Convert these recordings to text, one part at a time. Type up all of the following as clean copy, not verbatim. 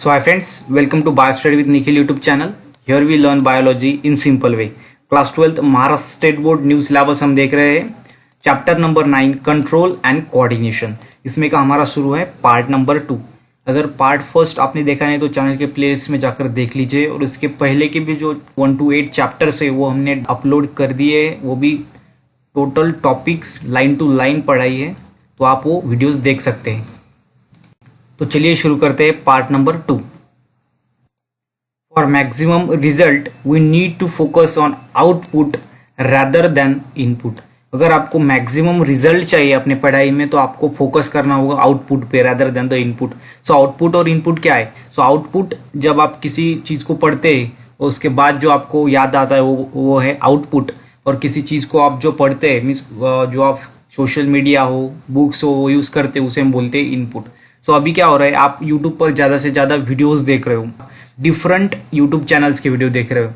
So hi friends, welcome to BioStudy with Nikhil YouTube channel. Here we learn biology in simple way. Class 12th Maharashtra state board new syllabus हम देख रहे हैं. Chapter number 9 control and coordination. इसमें का हमारा शुरू है part number 2. अगर पार्ट फर्स्ट आपने देखा नहीं तो चैनल के प्लेलिस्ट में जाकर देख लीजिए, और इसके पहले के भी जो 1 to 8 चैप्टर्स है वो हमने अपलोड कर दिए. वो भी total topics line to line पढ़ाई है, तो आप वो वीडियोस देख सकते हैं. तो चलिए शुरू करते हैं part number 2. For maximum result we need to focus on output rather than input. अगर आपको मैक्सिमम रिजल्ट चाहिए अपने पढ़ाई में तो आपको फोकस करना होगा आउटपुट पे rather than the input. So output और इनपुट क्या है? सो आउटपुट जब आप किसी चीज़ को पढ़ते हैं उसके बाद जो आपको याद आता है वो है आउटपुट. और किसी चीज़ को आप जो पढ़ते हैं मीन्स जो आप सोशल मीडिया हो, बुक्स हो, वो यूज़ करते हैं उसे हम बोलते हैं इनपुट. सो अभी क्या हो रहा है, आप यूट्यूब पर ज़्यादा से ज़्यादा वीडियोस देख रहे हो, डिफरेंट यूट्यूब चैनल्स के वीडियो देख रहे हो,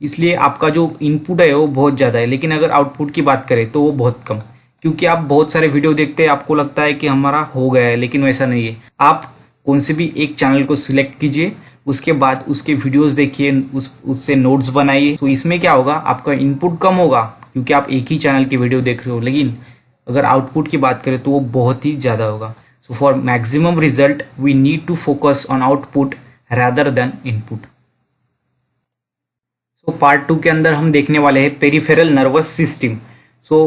इसलिए आपका जो इनपुट है वो बहुत ज़्यादा है. लेकिन अगर आउटपुट की बात करें तो वो बहुत कम, क्योंकि आप बहुत सारे वीडियो देखते हैं, आपको लगता है कि हमारा हो गया है, लेकिन वैसा नहीं है. आप कौन से भी एक चैनल को सिलेक्ट कीजिए, उसके बाद उसके वीडियोस देखिए, उससे नोट्स बनाइए. तो इसमें क्या होगा, आपका इनपुट कम होगा क्योंकि आप एक ही चैनल की वीडियो देख रहे हो. लेकिन अगर आउटपुट की बात करें तो वो बहुत ही ज़्यादा होगा. So for maximum result, we need to focus on output rather than input. So part 2 के अंदर हम देखने वाले हैं peripheral nervous system. So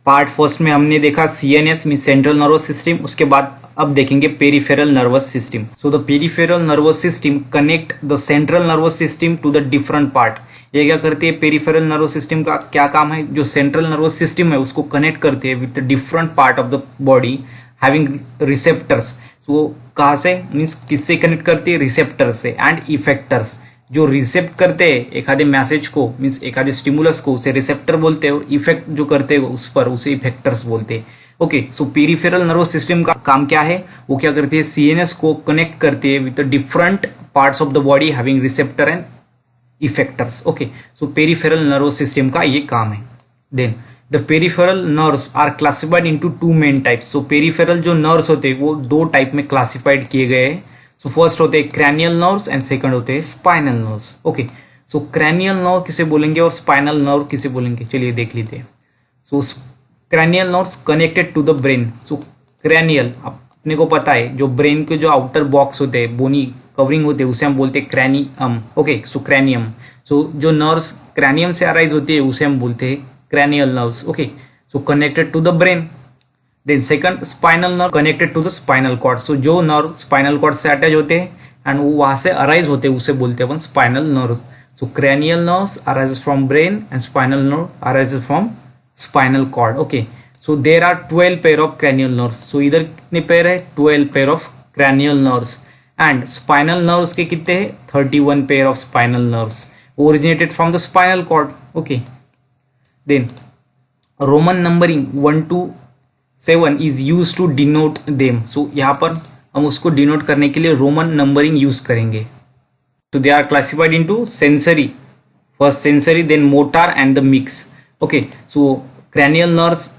part first में हमने देखा CNS mean central nervous system, उसके बाद अब देखेंगे peripheral nervous system. So the peripheral nervous system connect the central nervous system to the different part. ये क्या करती है, पेरिफेरल नर्वस सिस्टम का क्या काम है? जो सेंट्रल नर्वस सिस्टम है उसको कनेक्ट करती है with the different part of the body having receptors. So कहाँ से मीन्स किससे कनेक्ट करती है? रिसेप्टर से. एंड इफेक्टर्स, जो रिसेप्ट करते हैं एक आधे मैसेज को मीन्स एक आधे स्टिमुलस को उसे रिसेप्टर बोलते हैं, और इफेक्ट जो करते हैं उस पर उसे इफेक्टर्स बोलते हैं. Okay, so peripheral nervous system का काम क्या है? वो क्या करती है, CNS को कनेक्ट करती है with the different parts of the body having receptor and effectors. Okay, so peripheral nervous system का ये काम है. Then The peripheral nerves are classified into two main types. So peripheral जो nerves होते हैं वो दो टाइप में क्लासिफाइड किए गए हैं. So first होते हैं cranial nerves and second होते हैं spinal nerves. Okay, so cranial nerve किसे बोलेंगे और spinal nerve किसे बोलेंगे, चलिए देख लेते हैं. So cranial nerves connected to the brain. So cranial अपने को पता है जो ब्रेन के जो आउटर बॉक्स होते हैं, बोनी कवरिंग होते हैं, उसे हम बोलते हैं क्रैनियम. ओके, सो क्रैनियम. सो जो नर्व्स क्रैनियम से अराइज होती है उसे हम बोलते हैं cranial nerves. Okay, so connected to the brain. Then second spinal nerve connected to the spinal cord. So जो nerve spinal cord से अटैच होते हैं and वो वहाँ से अराइज होते हैं उसे बोलते हैं अपन spinal nerves. So cranial nerves arises from brain and spinal nerve arises from spinal cord. Okay, so there are 12 pair of cranial nerves. So इधर कितने पेयर है? 12 pair of cranial nerves. And spinal nerves के कितने हैं? 31 pair of spinal nerves originated from the spinal cord. Okay. Then Roman numbering 1 to 7 is used to denote them. So यहाँ पर हम उसको डिनोट करने के लिए रोमन नंबरिंग यूज करेंगे. So they are classified into sensory. First sensory, then motor and the mix. Okay, so cranial nerves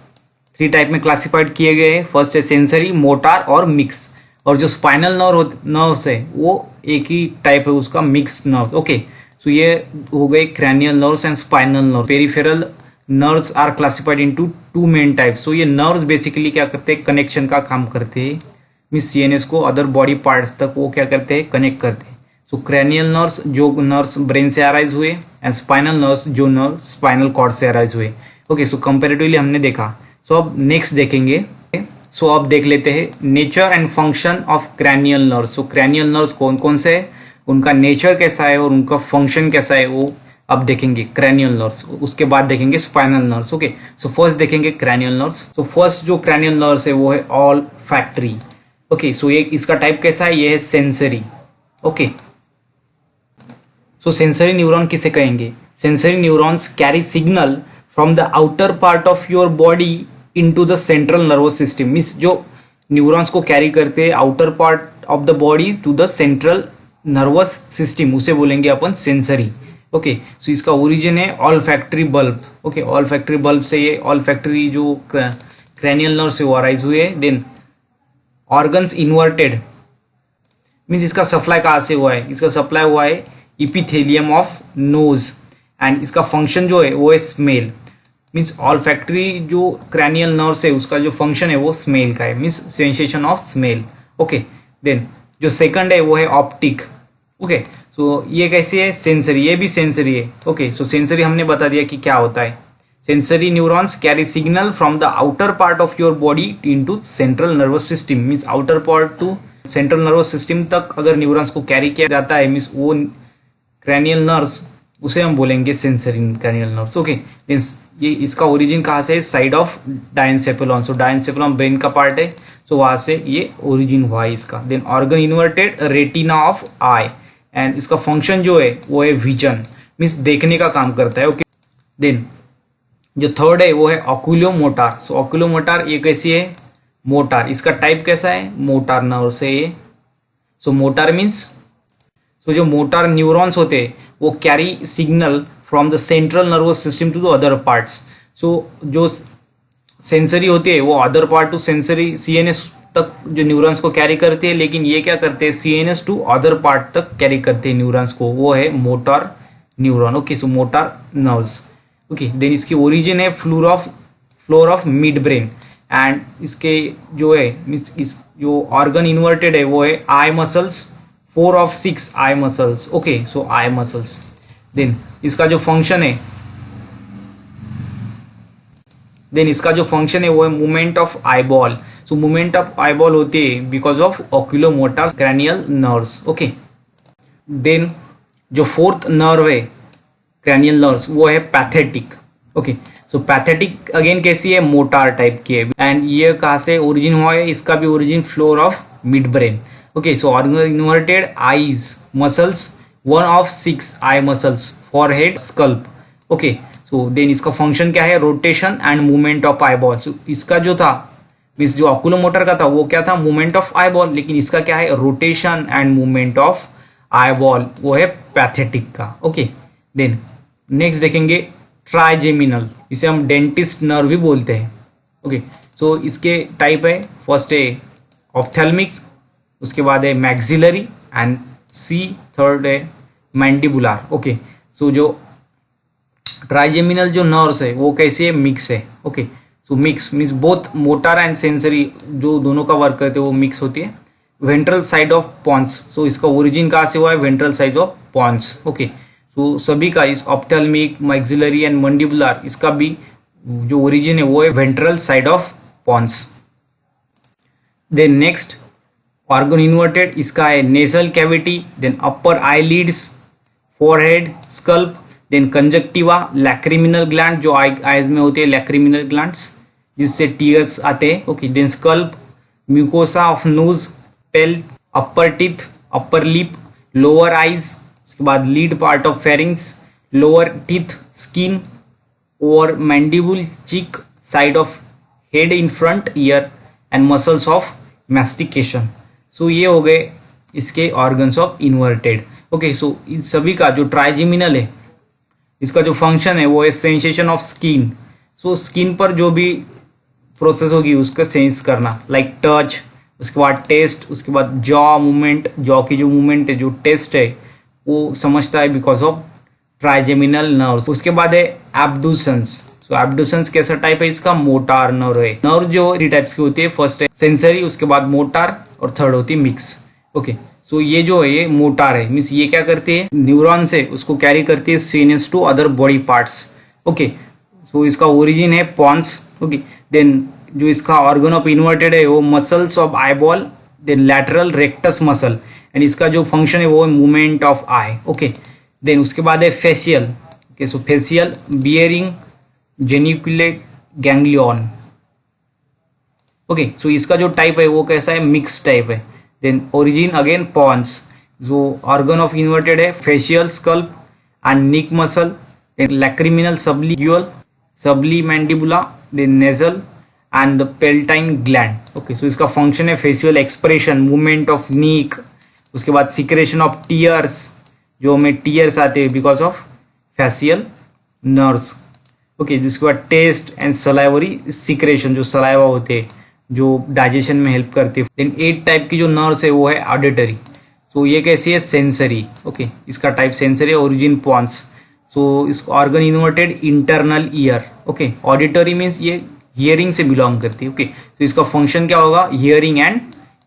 3 type में classified किए गए हैं. फर्स्ट है सेंसरी, मोटार और मिक्स. और जो स्पाइनल नर्व्स है वो एक ही टाइप है उसका, मिक्स नर्व. ओके, सो ये हो गए cranial nerves and spinal nerves. Peripheral nerves are classified into 2 main types. So ये नर्व्स बेसिकली क्या करते हैं, कनेक्शन का काम करते हैं. मीन्स CNS को अदर बॉडी पार्ट्स तक वो क्या करते हैं, कनेक्ट करते हैं. सो क्रैनियल नर्व्स जो नर्व्स ब्रेन से अराइज हुए, एंड स्पाइनल नर्व्स जो नर्व स्पाइनल कॉर्ड से अराइज हुए. ओके, सो कंपेरेटिवली हमने देखा. सो अब नेक्स्ट देखेंगे. सो अब देख लेते हैं nature and function of cranial nerves. So cranial nerves कौन कौन से है, उनका नेचर कैसा है और उनका फंक्शन कैसा है वो अब देखेंगे. क्रैनियल नर्व्स, उसके बाद देखेंगे spinal nerves. Okay, so first देखेंगे क्रैनियल नर्व्स. सो फर्स्ट जो क्रैनियल नर्व्स है वो है ऑल फैक्टरी. ओके, सो ये इसका टाइप कैसा है, ये है sensory. Okay, so sensory neuron किसे कहेंगे? Sensory neurons carry signal from the outer part of your body into the central nervous system. Means जो न्यूरॉन्स को कैरी करते हैं outer part of the body to the central nervous system, उसे बोलेंगे अपन sensory. Okay, so इसका origin है olfactory bulb. Okay, olfactory bulb से ये ऑल फैक्ट्री जो क्रैनियल नर्व से वो अराइज हुए. देन ऑर्गन्स इन्वर्टेड मीन्स इसका सप्लाई कहाँ से हुआ है, इसका सप्लाई हुआ है इपिथेलियम ऑफ नोज, एंड इसका फंक्शन जो है वो है स्मेल। मीन्स ऑल्फैक्टरी जो क्रैनियल नर्व्स है उसका जो फंक्शन है वो स्मेल का है, means sensation of smell. Okay, then जो सेकंड है वो है ऑप्टिक। ओके, सो ये कैसे है, सेंसरी, ये भी सेंसरी है। ओके, सो सेंसरी हमने बता दिया कि क्या होता है। Sensory neurons carry signal from the outer part of your body into central nervous system, means outer part two central nervous system तक अगर न्यूरॉन्स को कैरी किया जाता है, मीन्स वो क्रैनियल नर्व्स, उसे हम बोलेंगे सेंसरी क्रैनियल नर्व्स। ओके, ये इसका ओरिजिन कहाँ से है, side of diencephalon. So diencephalon brain का पार्ट है, सो वहाँ से ये ओरिजिन हुआ है इसका। Then organ innervated retina of eye, and इसका फंक्शन जो है वो है विजन, मीन्स देखने का काम करता है। ओके, देन जो थर्ड है वो है ऑक्यूलोमोटार। सो ऑक्यूलोमोटार ये कैसी है, मोटार, इसका टाइप कैसा है, मोटार नर्व से ये। सो मोटार मीन्स, सो जो मोटार न्यूरॉन्स होते हैं वो carry signal from the central nervous system to the other parts. So जो सेंसरी होती है वो other part to sensory CNS तक जो न्यूरॉन्स को कैरी करते हैं, लेकिन ये क्या करते हैं, सीएनएस टू अदर पार्ट तक कैरी करते हैं न्यूरॉन्स को, वो है मोटार न्यूरॉन। ओके, सो मोटार नर्व्स। ओके, देन इसकी ओरिजिन है floor of mid brain, and इसके जो है इस जो ऑर्गन इन्वर्टेड है वो है eye muscles, 4 of 6 eye muscles. Okay, so eye muscles. Then इसका जो फंक्शन है, वो है movement of eyeball. So movement of eyeball होती है because of oculomotor cranial nerves. Okay, then जो फोर्थ नर्व है क्रैनियल नर्व्स वो है pathetic. Okay, so pathetic again कैसी है, मोटार टाइप की है, एंड ये कहाँ से ओरिजिन हुआ है, इसका भी origin floor of midbrain. Okay, so organ inverted eyes muscles, 1 of 6 eye muscles, forehead, scalp. Okay, so then इसका फंक्शन क्या है, rotation and movement of eyeball. So इसका जो था, मीन्स जो ऑक्यूलोमोटर का था वो क्या था, मूवमेंट ऑफ आईबॉल, लेकिन इसका क्या है, rotation and movement of eyeball, वो है पैथेटिक का। ओके, देन नेक्स्ट देखेंगे ट्राइजेमिनल, इसे हम डेंटिस्ट नर्व भी बोलते हैं। ओके, सो इसके टाइप है, फर्स्ट है ऑप्थेल्मिक, उसके बाद है मैक्सिलरी, एंड थर्ड है मैंडिबुलर। ओके, सो जो ट्राइजेमिनल जो नर्व्स है वो कैसे है, मिक्स है। Okay, so mix means both motor and sensory जो दोनों का वर्क करते हैं वो मिक्स होती है। Ventral side of pons, so इसका ओरिजिन कहाँ से हुआ है, ventral side of pons. Okay, so सभी का इस ऑप्थेल्मिक, मैक्सिलरी एंड मैंडिबुलर, इसका भी जो ओरिजिन है वो है ventral side of pons. Then next organ inverted, इसका है nasal cavity, then upper eyelids, forehead, scalp, then conjunctiva, lacrimal gland जो आईज में होते हैं, लैक्रिमिनल ग्लैंड्स जिससे टीयर्स आते हैं। Okay, then scalp, mucosa of nose, pale, upper teeth, upper lip, lower eyes, उसके बाद lead part of pharynx, lower teeth, skin, और mandible, cheek, side of head in front ear, and muscles of mastication. सो ये हो गए इसके organs of inverted. Okay, सो इन सभी का जो ट्राइजेमिनल है इसका जो फंक्शन है वो है sensation of skin. So skin पर जो भी प्रोसेस होगी उसका सेंस करना, लाइक टच, उसके बाद टेस्ट, उसके बाद जॉ मूवमेंट, जॉ की जो मूवमेंट है, जो टेस्ट है वो समझता है बिकॉज ऑफ ट्राइजेमिनल नर्व्स। उसके बाद है एब्डुसेंस। सो एब्डुसेंस कैसा टाइप है इसका, मोटार नर्व है। नर्व जो 3 टाइप्स की होती है, फर्स्ट है सेंसरी, उसके बाद मोटार, और थर्ड होती है मिक्स। ओके, सो ये जो है ये मोटार है, मीन्स ये क्या करती है, न्यूरॉन से उसको कैरी करती है senses to other body parts. Okay, so इसका ओरिजिन है पॉन्स। ओके, देन जो इसका ऑर्गन ऑफ इन्वर्टेड है वो muscles of eyeball, then lateral rectus muscle, and इसका जो फंक्शन है वो है movement of eye. Okay, then उसके बाद है facial. Okay, so facial, bearing, geniculate ganglion. Okay, so इसका जो टाइप है वो कैसा है, मिक्स टाइप है। देन ओरिजिन अगेन पॉन्स, जो ऑर्गन ऑफ इन्वर्टेड है, facial, scalp and neck muscle, then lacrimal sublingual, submandibular, then nasal and the palatine gland. Okay, so इसका फंक्शन है फेशियल एक्सप्रेशन, मूवमेंट ऑफ नीक, उसके बाद secretion of tears, जो हमें tears आते हैं because of facial nerves. Okay, जिसके बाद टेस्ट एंड सलाइवरी सिक्रेशन, जो सलाइवा होते हैं जो डाइजेशन में हेल्प करते हैं। देन 8 टाइप की जो नर्व्स है वो है ऑडिटरी। सो ये कैसी है, सेंसरी, ओके, इसका टाइप सेंसरी, ओरिजिन पॉन्स। सो इसको organ inverted internal ear, okay, auditory means ये हियरिंग से बिलोंग करती है, ओके। तो इसका फंक्शन क्या होगा, hearing and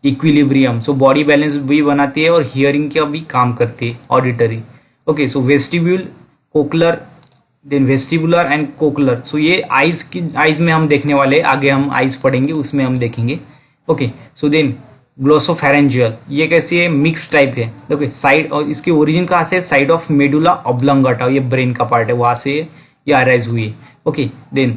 equilibrium, so body balance भी बनाती है और हियरिंग का भी काम करती है auditory, okay. So vestibule, cochlear, then vestibular and cochlear, so ये आइज में हम देखने वाले, आगे हम आइज पढ़ेंगे उसमें हम देखेंगे, ओके। सो देन ग्लोसोफेरेंजियल, ये कैसी है, मिक्स टाइप है, ओके। साइड, और इसकी ओरिजिन कहाँ से, साइड ऑफ मेडुला ऑब्लंगाटा, ये ब्रेन का पार्ट है, वहां से ये अराइज हुई है, okay. Then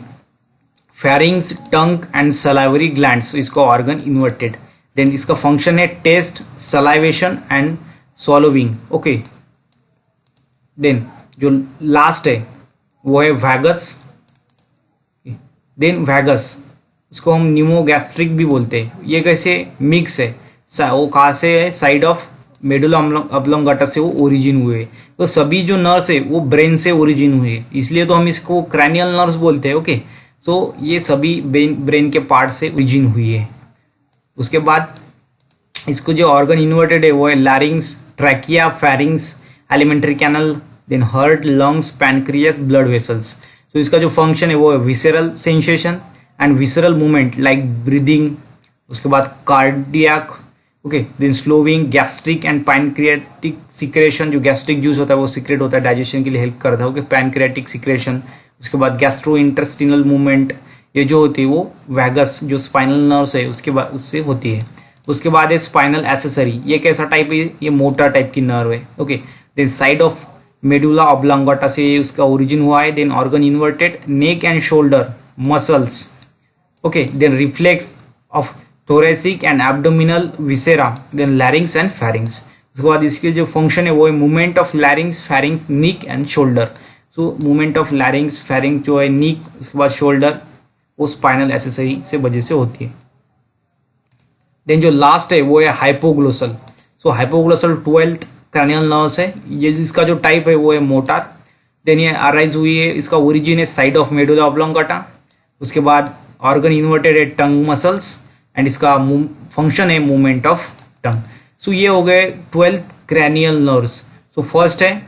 pharynx, tongue and salivary glands, इसको ऑर्गन इन्वर्टेड। देन इसका फंक्शन है taste, salivation and swallowing, okay. Then जो लास्ट है वो है वैगस, देन वैगस, इसको हम न्यूमोगैस्ट्रिक भी बोलते हैं, ये कैसे मिक्स है, वो कहाँ से है, साइड ऑफ मेडुला ऑब्लंगाटा से वो ओरिजिन हुए। तो सभी जो नर्व्स है वो ब्रेन से ओरिजिन हुए, इसलिए तो हम इसको क्रैनियल नर्व्स बोलते हैं, ओके। सो ये सभी ब्रेन के पार्ट से ओरिजिन हुई है। उसके बाद इसको जो ऑर्गन इन्वर्टेड है वो है larynx, trachea, pharynx, alimentary canal, then heart, lungs, pancreas, blood vessels. तो इसका जो फंक्शन है वो है visceral sensation and visceral movement like breathing, उसके बाद cardiac, okay. Then slowing, gastric and pancreatic secretion, जो गैस्ट्रिक जूस होता है वो सिक्रेट होता है, डाइजेशन के लिए हेल्प करता है, ओके, पैनक्रियाटिक सिक्रेशन। उसके बाद गैस्ट्रो इंटेस्टिनल मूवमेंट, ये जो होती है वो वैगस जो स्पाइनल नर्व्स है उसके बाद उससे होती है। उसके बाद है स्पाइनल एसेसरी, ये कैसा टाइप है, ये मोटा टाइप की नर्व है, okay. Then side of medulla oblongata से उसका ओरिजिन हुआ है। Then organ innervated, neck and shoulder muscles, okay. Then reflex of thoracic and abdominal viscera, then larynx and pharynx. उसके बाद इसके जो फंक्शन है वो है movement of larynx, pharynx, neck and shoulder. So movement of larynx, pharynx जो है नीक, उसके बाद शोल्डर, वो स्पाइनल एसेसरी से वजह से होती है। देन जो लास्ट है वो है हाइपोग्लोसल। सो हाइपोग्लोसल 12th क्रैनियल नर्व्स है, ये इसका जो टाइप है वो है मोटार। देन ये अराइज हुई है, इसका ओरिजिन है साइड ऑफ मेडुला ऑब्लंगाटा। उसके बाद ऑर्गन इन्वर्टेड है टंग मसल्स एंड इसका फंक्शन है मूवमेंट ऑफ टंग। सो ये हो गए 12th cranial nerves. So first है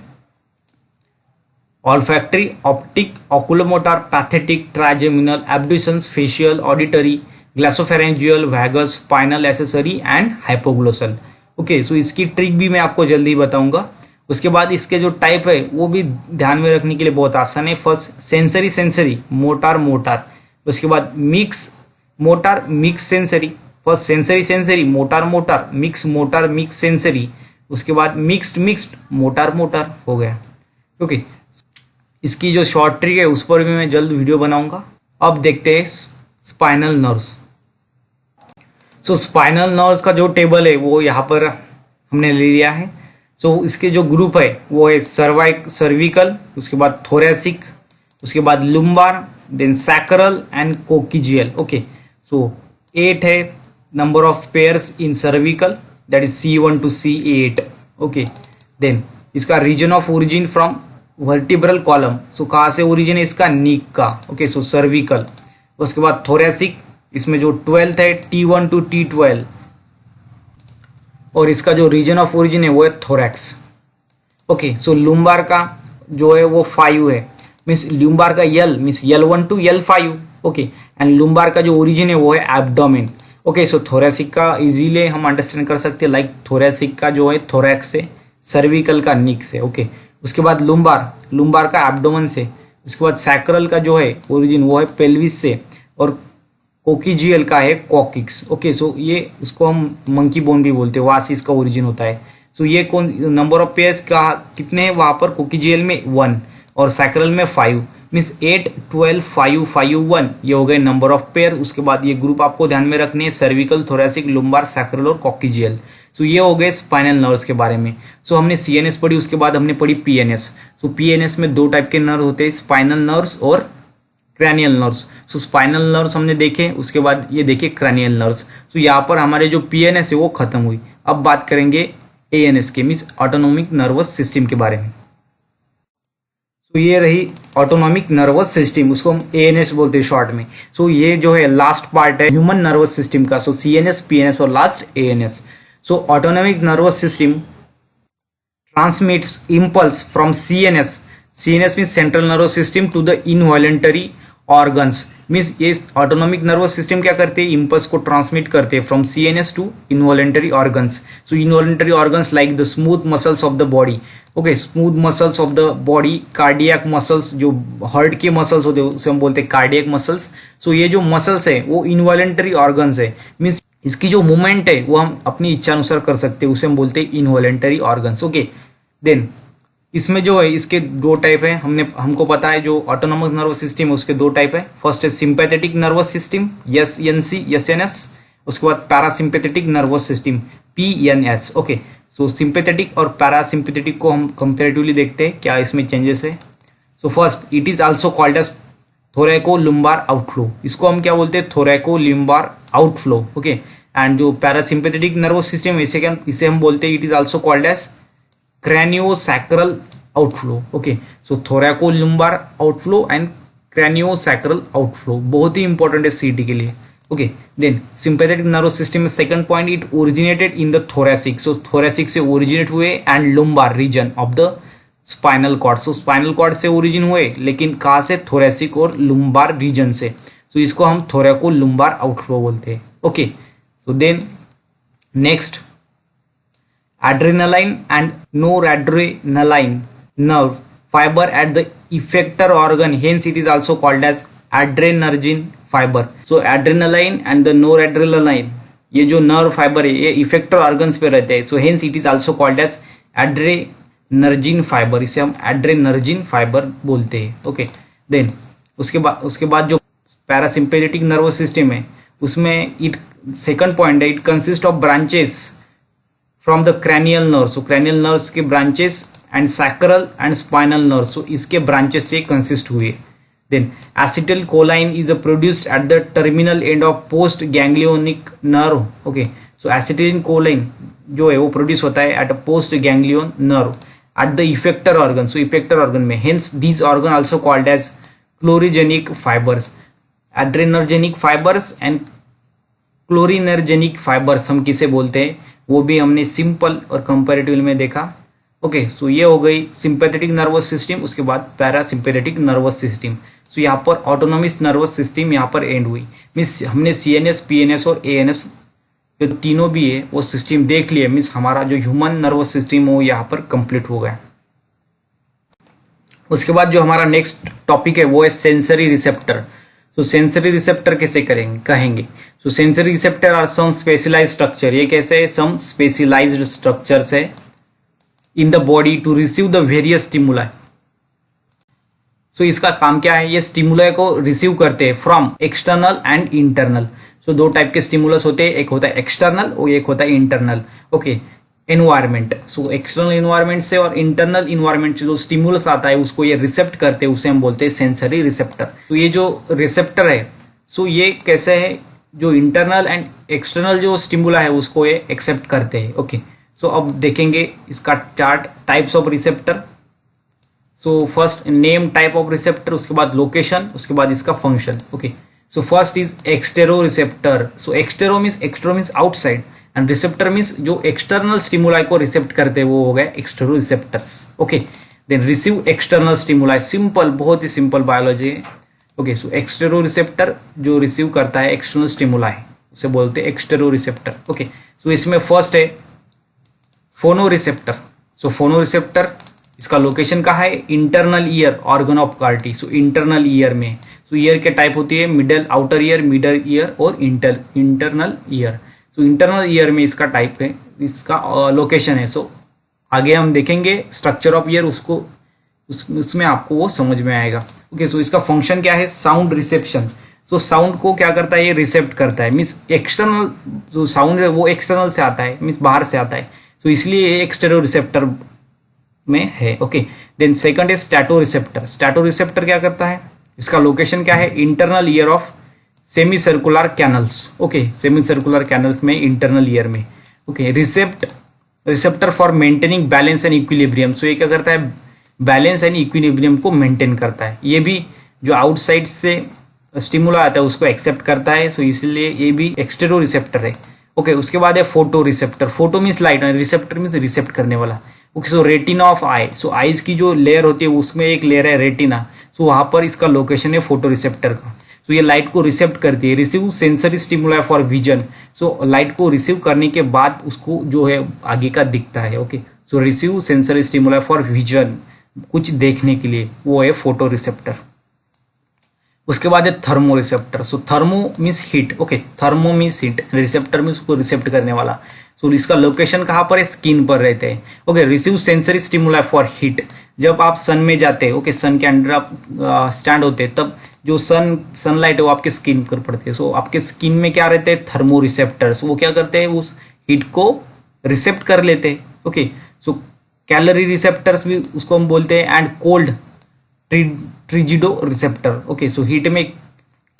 olfactory, optic, oculomotor, pathetic, trigeminal, abducens, facial, auditory, glossopharyngeal, vagus, spinal accessory and hypoglossal, okay. So इसकी trick भी मैं आपको जल्दी बताऊंगा। उसके बाद इसके जो टाइप है वो भी ध्यान में रखने के लिए बहुत आसान है। First sensory, sensory, motor, motor. उसके बाद mix motor, mix sensory. First sensory, sensory, motor, motor, mix sensory. उसके बाद मिक्स्ड, मोटार, मोटार हो गया, ओके। इसकी जो शॉर्ट ट्रिक है उस पर भी मैं जल्द वीडियो बनाऊंगा। अब देखते हैं स्पाइनल नर्व्स। सो स्पाइनल नर्व्स का जो टेबल है वो यहाँ पर हमने ले लिया है। सो इसके जो ग्रुप है वो है सर्विकल, उसके बाद थोरेसिक, उसके बाद lumbar, then sacral and coccygeal, okay. So 8 है number of pairs in cervical, that is C1 to C8, okay. Then इसका region of origin from vertebral column, so कहाँ से ओरिजिन है इसका, नीक का, ओके। सो सर्विकल। उसके बाद थोरेसिक, इसमें जो 12th है T1 to T12, और इसका जो रीजन ऑफ ओरिजिन है वो है थोरैक्स, ओके। सो लुम्बार का जो है वो 5 है, मीन्स लुम्बार का L means L1 to L5, okay. And lumbar का जो ओरिजिन है वो है एब्डोमेन, ओके। सो थोरेसिक का इजीली हम अंडरस्टैंड कर सकते हैं, लाइक थोरेसिक का जो है थोरैक्स से, सर्विकल का निक से, ओके। उसके बाद लुम्बार का एब्डोमेन से। उसके बाद सैक्रल का जो है ओरिजिन वो है पेल्विस से, और कोकिजियल का है कॉकिक्स, ओके। सो ये उसको हम मंकी बोन भी बोलते हैं, वहाँ से इसका ओरिजिन होता है। सो ये कौन नंबर ऑफ पेयर्स का कितने हैं वहाँ पर, कोकिजियल में 1 और सैक्रल में 5, मीन्स 8, 12, 5, 5, 1, ये हो गए नंबर ऑफ पेयर। उसके बाद ये ग्रुप आपको ध्यान में रखने हैं, सर्विकल, थोरेसिक, लुम्बार, सैक्रल और कॉकिजियल। सो ये हो गए स्पाइनल नर्व्स के बारे में। सो हमने CNS पढ़ी, उसके बाद हमने पढ़ी PNS। सो PNS में 2 टाइप के नर्व होते हैं, स्पाइनल नर्व्स और क्रैनियल नर्व्स। सो स्पाइनल नर्व्स हमने देखे, उसके बाद ये देखे क्रैनियल नर्व्स। सो यहाँ पर हमारे जो PNS है वो खत्म हुई। अब बात करेंगे ANS के, मीन्स ऑटोनोमिक नर्वस सिस्टम के बारे में। तो ये रही ऑटोनॉमिक नर्वस सिस्टम, उसको हम ANS बोलते हैं शॉर्ट में। सो ये जो है लास्ट पार्ट है ह्यूमन नर्वस सिस्टम का। सो CNS, PNS और last ANS। So autonomic nervous system transmits impulse from CNS. CNS means central nervous system to the involuntary organs. Means ये ऑटोनॉमिक नर्वस सिस्टम क्या करते हैं, impulse को transmit करते हैं from CNS to involuntary organs. So involuntary organs like the smooth muscles of the body. Okay, smooth muscles of the body, cardiac muscles, जो heart के muscles होते हैं उसे हम बोलते हैं कार्डियक मसल्स. सो ये जो मसल्स है वो इनवॉलेंटरी ऑर्गन्स है. मीन्स इसकी जो मूवमेंट है वो हम अपनी इच्छा अनुसार कर सकते हैं, उसे हम बोलते हैं इनवॉलेंटरी ऑर्गन्स. ओके, देन इसमें जो है इसके दो टाइप है. हमको पता है जो ऑटोनॉमिक नर्वस सिस्टम है उसके दो टाइप है. फर्स्ट है सिंपैथेटिक नर्वस सिस्टम SNC. उसके बाद parasympathetic nervous system PNS. Okay, so sympathetic और पैरासिम्पैथेटिक को हम कंपैरेटिवली देखते हैं क्या इसमें चेंजेस है. So first, it is also called as thoracolumbar outflow. इसको हम क्या बोलते हैं, थोरैको-लुम्बार आउटफ्लो. ओके, एंड जो पैरासिम्पैथेटिक नर्वस सिस्टम इसे हम बोलते हैं, it is also called as craniosacral outflow. Okay, so thoracolumbar outflow and craniosacral outflow बहुत ही इंपॉर्टेंट है CT के लिए. Okay, then sympathetic nervous system में second point, it originated in the thoracic. So thoracic से ओरिजिनेट हुए and lumbar region of the spinal cord. So spinal cord से origin हुए, लेकिन कहाँ से, थोरैसिक और लुम्बार रीजन से. सो इसको हम थोरैको-लुम्बार आउटफ्लो बोलते हैं. Okay, so then next, adrenaline and noradrenaline nerve fiber at the effector organ, hence it is also called as adrenergic fiber. So adrenaline and the noradrenaline, ये जो नर्व फाइबर है ये इफेक्टर ऑर्गन्स पे रहते हैं. So hence it is also called as adrenergic fiber. इसे हम एड्रेनर्जिन fibre बोलते हैं. ओके, देन उसके बाद जो पैरासिम्पैथेटिक नर्वस सिस्टम है उसमें इट सेकंड पॉइंट है, it consist of branches from the cranial nerve. So cranial nerves के branches and sacral and spinal nerve, so इसके ब्रांचेस से कंसिस्ट हुए. Then acetylcholine is produced at the terminal end of post ganglionic nerve. Okay, so acetylcholine जो है वो produce होता है at a post ganglion nerve at the effector organ. So effector organ में, hence these organ also called as क्लोरिजेनिक fibers. Adrenergic fibers and cholinergic fibers हम किसे बोलते हैं वो भी हमने सिंपल और कंपैरेटिव में देखा. ओके, सो ये हो गई सिंपैथेटिक नर्वस सिस्टम. उसके बाद पैरासिम्पैथेटिक नर्वस सिस्टम. सो यहाँ पर ऑटोनॉमिक नर्वस सिस्टम यहाँ पर एंड हुई. मीन्स हमने CNS, PNS और ANS जो तीनों भी है वो सिस्टम देख लिए. मीन्स हमारा जो ह्यूमन नर्वस सिस्टम वो यहाँ पर कंप्लीट हो गया. उसके बाद जो हमारा नेक्स्ट टॉपिक है वो है सेंसरी रिसेप्टर. तो सेंसरी रिसेप्टर कैसे कहेंगे. So sensory receptor are some specialized structure. ये कैसे है, सम स्पेशलाइज्ड स्ट्रक्चर्स है in the body to receive the various stimuli. So इसका काम क्या है, ये स्टिमुलाई को रिसीव करते हैं फ्रॉम एक्सटर्नल एंड इंटरनल. सो दो टाइप के स्टिमुलस होते हैं, एक होता है एक्सटर्नल और एक होता है internal. Okay, environment. So external environment से और इंटरनल एनवायरमेंट से जो स्टिमुलस आता है उसको ये रिसेप्ट करते हैं, उसे हम बोलते हैं सेंसरी रिसेप्टर. तो ये जो रिसेप्टर है, सो ये कैसे है, जो इंटरनल एंड एक्सटर्नल जो स्टिमुला है उसको ये एक्सेप्ट करते हैं. ओके, सो अब देखेंगे इसका chart, types of receptor. So first name type of receptor, उसके बाद लोकेशन, उसके बाद इसका function. Okay, so first is extero receptor. So extero means outside and receptor means जो एक्सटर्नल स्टिमुलाई को रिसेप्ट करते हैं वो हो गए extero receptors. Okay, then receive external stimuli. Simple, बहुत ही सिंपल बायोलॉजी है. ओके, सो एक्सटेरो रिसेप्टर जो रिसीव करता है एक्सटर्नल स्टिमुलाई उसे बोलते हैं एक्सटेरो रिसेप्टर. ओके, सो इसमें फर्स्ट है फोनो रिसेप्टर. सो फोनो रिसेप्टर इसका लोकेशन कहाँ है, internal ear organ of Corti. So internal ear में, सो ईयर के टाइप होती है middle outer ear, middle ear और internal ear. So internal ear में इसका टाइप है, इसका लोकेशन है. सो आगे हम देखेंगे स्ट्रक्चर ऑफ ईयर, उसको उसमें आपको वो समझ में आएगा. ओके, सो इसका फंक्शन क्या है, साउंड रिसेप्शन. सो साउंड को क्या करता है, ये रिसेप्ट करता है. मीन्स एक्सटर्नल जो साउंड है वो एक्सटर्नल से आता है, मीन्स बाहर से आता है. सो इसलिए ये एक्सटेरो रिसेप्टर में है. ओके, देन सेकंड है स्टैटो रिसेप्टर. स्टैटो रिसेप्टर क्या करता है, इसका लोकेशन क्या है, internal ear of semi circular canals. Okay, semi circular canals में इंटरनल ईयर में. Okay, receptor for maintaining balance and equilibrium. So ये क्या करता है, बैलेंस एंड इक्विलिब्रियम को मेंटेन करता है. ये भी जो आउटसाइड से स्टिमुला आता है उसको एक्सेप्ट करता है. सो इसलिए ये भी एक्सटेरो रिसेप्टर है. ओके उसके बाद है photo receptor, photo means light, receptor means recept करने वाला। Okay so retina of eye, so eyes की जो लेयर होती है उसमें एक लेयर है रेटिना, सो वहां पर इसका लोकेशन है फोटो रिसेप्टर का। सो ये लाइट को रिसेप्ट करती है। Receive sensory stimuli for vision, so light को रिसीव करने के बाद उसको जो है आगे का दिखता है। Okay so receive sensory stimuli for vision, कुछ देखने के लिए, वो है फोटो रिसेप्टर। उसके बाद है thermo receptor, so thermo means heat, okay thermo means heat, receptor means उसको रिसेप्ट करने वाला। सो इसका लोकेशन कहाँ पर है, स्किन पर रहते हैं। Okay receive sensory stimuli for heat, जब आप सन में जाते हैं, ओके सन के अंडर आप स्टैंड होते हैं, तब जो सनलाइट है वो आपके स्किन पर पड़ती है। सो आपके स्किन में क्या रहते हैं, थर्मो रिसेप्टर्स, वो क्या करते हैं, उस हीट को रिसेप्ट कर लेते हैं। ओके सो कैलोरी रिसेप्टर्स भी उसको हम बोलते हैं, and cold frigido receptor. Okay so heat में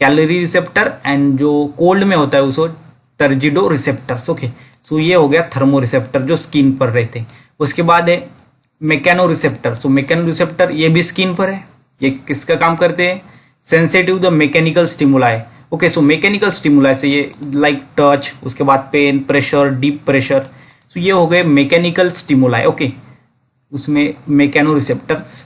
कैलोरी रिसेप्टर एंड जो कोल्ड में होता है उसको टर्जिडो रिसेप्टर्स। ओके सो ये हो गया थर्मो रिसेप्टर जो स्किन पर रहते हैं। उसके बाद है मैकेनो रिसेप्टर, सो मैकेनो रिसेप्टर ये भी स्किन पर है। ये किसका काम करते हैं, sensitive the mechanical stimuli. Okay so mechanical stimuli से ये लाइक टच, उसके बाद पेन, प्रेशर, डीप प्रेशर, सो ये हो गए मैकेनिकल स्टिमुलाई। ओके उसमें मैकेनो रिसेप्टर्स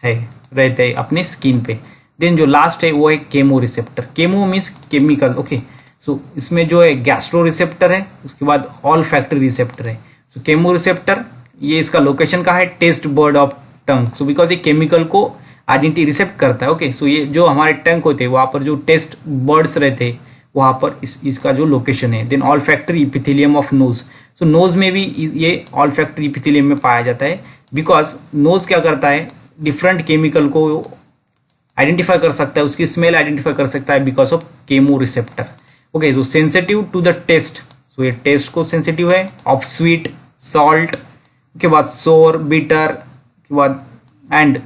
है रहते हैं अपने स्किन पे। देन जो लास्ट है वो है chemo receptor, chemo means chemical. Okay so इसमें जो है गैस्ट्रो रिसेप्टर है, उसके बाद ऑल फैक्ट्री रिसेप्टर है। सो केमो रिसेप्टर ये इसका लोकेशन कहाँ है, taste bud of tongue, so because ये केमिकल को आइडेंटिटी रिसेप्ट करता है। ओके सो ये जो हमारे टंग होते हैं वहाँ पर जो टेस्ट बर्ड्स रहते हैं वहाँ पर इसका जो लोकेशन है। Then olfactory epithelium of nose, so nose में भी ये ऑल फैक्ट्री इपिथेलियम में पाया जाता है, बिकॉज नोज क्या करता है, डिफरेंट केमिकल को आइडेंटिफाई कर सकता है, उसकी स्मेल आइडेंटिफाई कर सकता है because of chemo receptor. Okay so sensitive to the taste, so ये टेस्ट को सेंसिटिव है ऑफ स्वीट, सॉल्ट, के बाद सोर, बिटर, के बाद and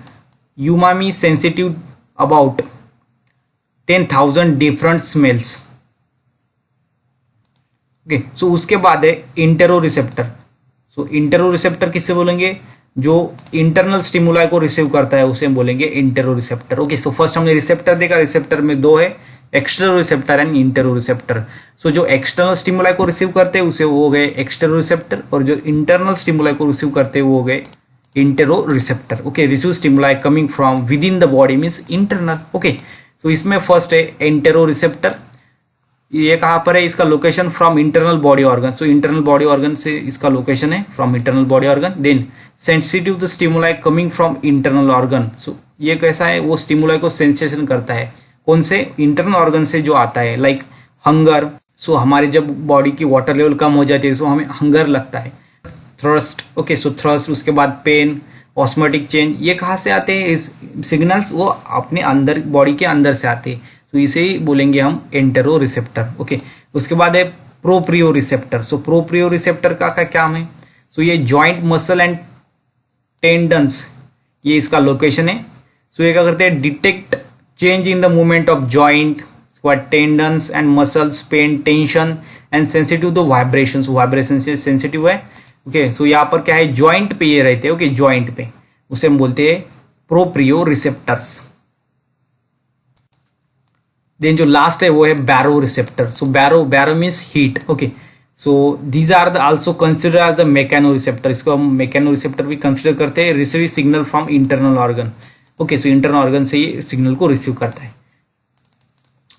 umami, sensitive about 10,000 different smells. Okay so उसके बाद है intero receptor, so intero receptor किससे बोलेंगे, जो इंटरनल स्टिमुलाई को रिसीव करता है उसे बोलेंगे intero receptor. Okay so first हमने रिसेप्टर देखा, रिसेप्टर में दो है, external receptor and intero receptor. So जो एक्सटर्नल स्टिमुलाई को रिसीव करते हैं उसे वो हो गए एक्सटेरो रिसेप्टर, और जो इंटरनल स्टिमुलाई को रिसीव करते हैं वो हो गए intero receptor. Okay receive stimuli coming from with in the body means internal. Okay so इसमें फर्स्ट है इंटेरो रिसेप्टर, ये कहाँ पर है, इसका location from internal body organ, so internal body organ से इसका लोकेशन है from internal body organ. Then sensitive the stimuli coming from internal organ, so ये कैसा है, वो स्टिमुलाई को सेंसेशन करता है, कौन से, इंटरनल ऑर्गन से जो आता है, लाइक हंगर, सो हमारी जब बॉडी की वाटर लेवल कम हो जाती है सो हमें हंगर लगता है। थ्रस्ट, ओके सो थ्रस्ट, उसके बाद पेन, ऑस्मोटिक चेंज, ये कहाँ से आते हैं, इस सिग्नल्स वो अपने अंदर बॉडी के अंदर से आते हैं, तो इसे ही बोलेंगे हम एंटेरो रिसेप्टर। ओके उसके बाद है प्रोप्रियो रिसेप्टर, सो प्रोप्रियो रिसेप्टर का क्या काम है, सो ये जॉइंट, मसल एंड टेंडन्स, ये इसका लोकेशन है। सो ये क्या करते हैं, detect change in the movement of joint, tendons and muscles, pain, tension and sensitive to vibration, vibration से सेंसिटिव है। ओके सो यहाँ पर क्या है, जॉइंट पे ये रहते हैं। ओके जॉइंट पे उसे हम बोलते हैं प्रोप्रियो रिसेप्टर्स। देन जो लास्ट है वो है baro receptor, so baro means heat. Okay so these are the also consider as the mechano receptor, इसको हम मैकेनो रिसेप्टर भी कंसिडर करते हैं। Receive signal from internal organ, okay so internal organ से ये सिग्नल को रिसीव करता है।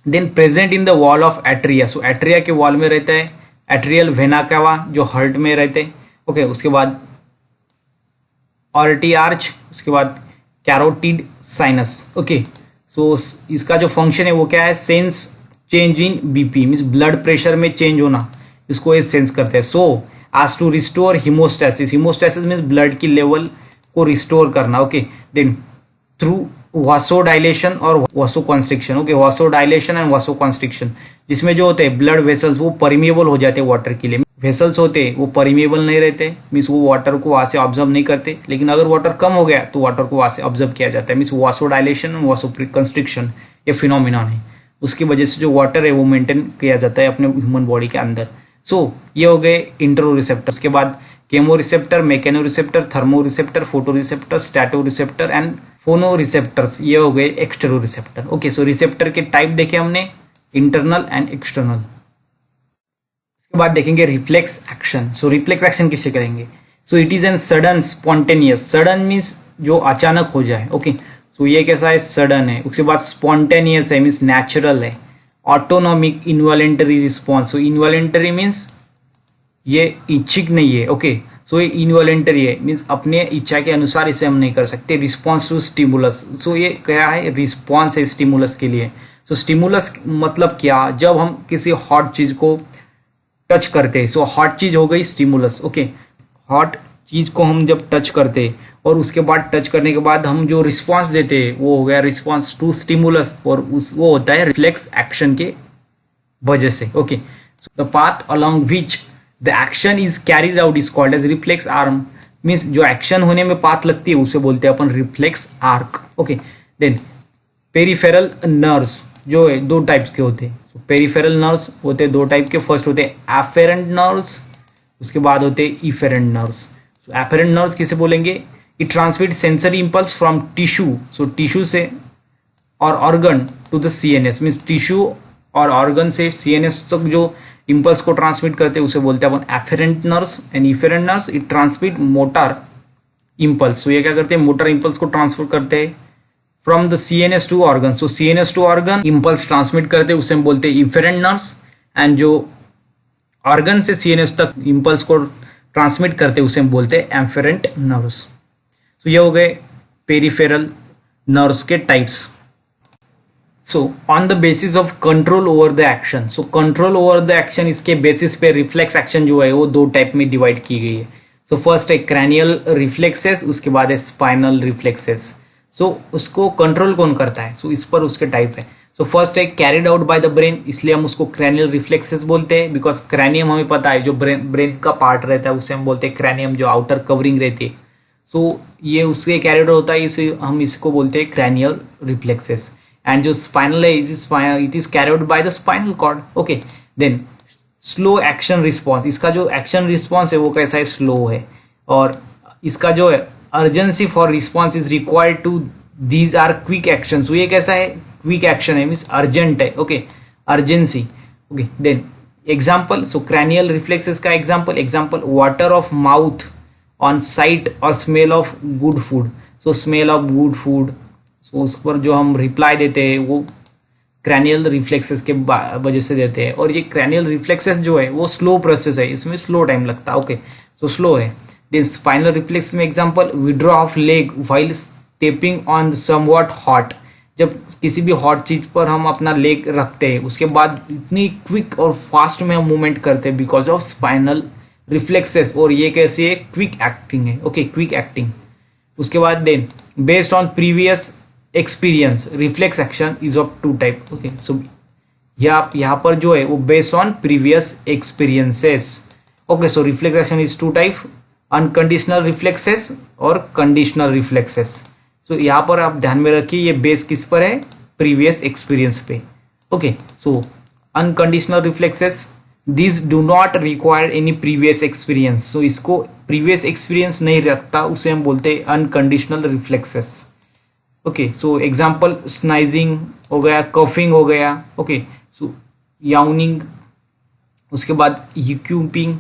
Then present in the wall of atria, so atria के वॉल में रहता है। एट्रियल वेना कावा जो हार्ट में रहते हैं। ओके उसके बाद ऑर्टी आर्च, उसके बाद कैरोटिड साइनस। ओके सो इसका जो फंक्शन है वो क्या है, sense change in BP means blood pressure में चेंज होना, इसको ये सेंस करते हैं। सो आज टू रिस्टोर हीमोस्टैसिस, हीमोस्टैसिस मीन्स ब्लड की लेवल को रिस्टोर करना। ओके देन थ्रू वासोडाइलेशन और वासोकॉन्स्ट्रिक्शन। ओके वासोडाइलेशन एंड वासोकॉन्स्ट्रिक्शन, जिसमें जो होते हैं ब्लड वेसल्स वो परमिएबल हो जाते हैं वाटर के लिए। वेसल्स होते हैं वो परमिएबल नहीं रहते, मीन्स वो वाटर को वहाँ से ऑब्जर्व नहीं करते, लेकिन अगर वाटर कम हो गया तो वाटर को वहाँ से ऑब्जर्व किया जाता है, मीन्स वासोडाइलेशन और वासोकॉन्स्ट्रिक्शन ये फिनोमिनॉन है। उसकी वजह से जो वाटर है वो मेंटेन किया जाता है अपने ह्यूमन बॉडी के अंदर। सो ये हो गए इंटरो रिसेप्टर्स के बाद chemo receptor, mechano receptor, thermo receptor, photo receptor, stato receptor and phono receptors, ये हो गए extero receptor. Okay so receptor के टाइप देखे हमने, इंटरनल एंड एक्सटर्नल। उसके बाद देखेंगे reflex action. So reflex action किससे करेंगे? So it is an sudden spontaneous, sudden means जो अचानक हो जाए, ओके। सो ये कैसा है? सडन है। उसके बाद स्पॉन्टेनियस है मीन्स नेचुरल है। ऑटोनॉमिक इनवॉलेंटरी रिस्पॉन्स, सो इनवॉलेंटरी मीन्स ये इच्छिक नहीं है, ओके। सो ये इनवॉलेंटरी है मीन्स अपने इच्छा के अनुसार इसे हम नहीं कर सकते। रिस्पॉन्स टू स्टिमुलस, सो ये क्या है? रिस्पॉन्स है स्टिमुलस के लिए। सो स्टिमुलस मतलब क्या? जब हम किसी हॉट चीज को टच करते हैं, सो हॉट चीज हो गई स्टिमुलस, ओके। हॉट चीज को हम जब टच करते और उसके बाद टच करने के बाद हम जो रिस्पॉन्स देते हैं वो हो गया रिस्पॉन्स टू स्टिमुलस, और वो होता है रिफ्लेक्स एक्शन के वजह से, okay. So the path along which the action is carried out is called as reflex arm, means जो एक्शन होने में पाथ लगती है उसे बोलते हैं अपन reflex arc, okay. Then peripheral nerves जो है दो टाइप्स के होते हैं। सो पेरिफेरल नर्व्स होते हैं दो टाइप के। फर्स्ट होते हैं एफेरेंट नर्व्स, उसके बाद होते हैं efferent nerves. So afferent nerves किसे बोलेंगे? It transmit sensory impulse from tissue, so tissue से और organ to the CNS, means tissue और ऑर्गन से सीएनएस तक जो इंपल्स को ट्रांसमिट करते हैं उसे बोलते हैं अपन afferent nerves. And efferent nerves it transmit motor impulse, so ये क्या करते हैं? मोटर इंपल्स को ट्रांसफर करते हैं from the CNS to organ. So CNS to organ impulse transmit करते हैं उसे हम बोलते हैं इफेरेंट नर्व्स। एंड जो ऑर्गन से सीएनएस तक इंपल्स को ट्रांसमिट करते हैं उसे हम बोलते हैं एफेरेंट नर्व्स। सो ये हो गए पेरिफेरल नर्व्स के types. So on the basis of control over the action, so control over the action इसके बेसिस पे रिफ्लेक्स एक्शन जो है वो दो टाइप में डिवाइड की गई है। सो फर्स्ट है क्रैनियल रिफ्लेक्सेस, उसके बाद है स्पाइनल रिफ्लेक्सेस। सो उसको कंट्रोल कौन करता है? सो इस पर उसके टाइप है। सो फर्स्ट है carried out by the brain, इसलिए हम उसको क्रैनियल रिफ्लेक्सेस बोलते हैं, बिकॉज क्रैनियम हमें पता है जो ब्रेन का पार्ट रहता है उसे हम बोलते हैं क्रैनियम, जो आउटर कवरिंग रहती है। सो ये उसके कैरिड होता है, इसे हम इसको बोलते हैं क्रैनियल रिफ्लेक्सेस। एंड जो स्पाइनल है it is carried by the spinal cord, okay. Then slow action response, इसका जो एक्शन रिस्पॉन्स है वो कैसा है? स्लो है। और इसका जो है urgency for response is required to these are quick action, so ये कैसा है? क्विक एक्शन है मीन्स अर्जेंट है, okay, urgency, okay. Then example, so cranial reflexes का example water of mouth on sight और smell of good food, so smell of good food, so उस पर जो हम रिप्लाई देते हैं वो क्रैनियल रिफ्लेक्सेस के वजह से देते हैं। और ये क्रैनियल रिफ्लेक्सेस जो है वो स्लो प्रोसेस है, इसमें स्लो टाइम लगता है, ओके, सो स्लो है। देन स्पाइनल रिफ्लेक्स में example withdraw of leg while stepping on somewhat hot, जब किसी भी हॉट चीज पर हम अपना लेग रखते हैं उसके बाद इतनी क्विक और फास्ट में हम मूवमेंट करते हैं बिकॉज ऑफ स्पाइनल रिफ्लेक्सेस, और ये कैसी है? क्विक एक्टिंग है, ओके, क्विक एक्टिंग। उसके बाद then based on previous experience reflex action is of two type, okay. So यहाँ पर जो है वो based on previous experiences, okay. So reflex action is two type, unconditional reflexes और conditional reflexes. So यहाँ पर आप ध्यान में रखिए ये बेस किस पर है? प्रीवियस एक्सपीरियंस पे, okay. So unconditional reflexes this do not require any previous experience, so इसको प्रीवियस एक्सपीरियंस नहीं रखता उसे हम बोलते हैं unconditional reflexes, okay. So example sneezing हो गया, कफिंग हो गया, ओके। सो याउनिंग, उसके बाद यूक्यूपिंग,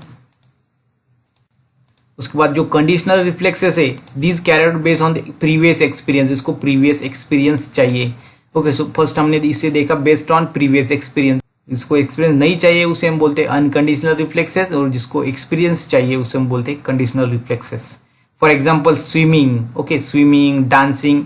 उसके बाद जो कंडीशनल रिफ्लेक्सेस है these carried based on the previous experience, इसको प्रीवियस एक्सपीरियंस चाहिए, ओके। सो फर्स्ट हमने इसे देखा बेस्ड ऑन प्रीवियस एक्सपीरियंस, जिसको एक्सपीरियंस नहीं चाहिए उसे हम बोलते हैं अनकंडीशनल रिफ्लेक्सेस, और जिसको एक्सपीरियंस चाहिए उसे हम बोलते हैं conditional reflexes. For example swimming, okay, swimming, dancing,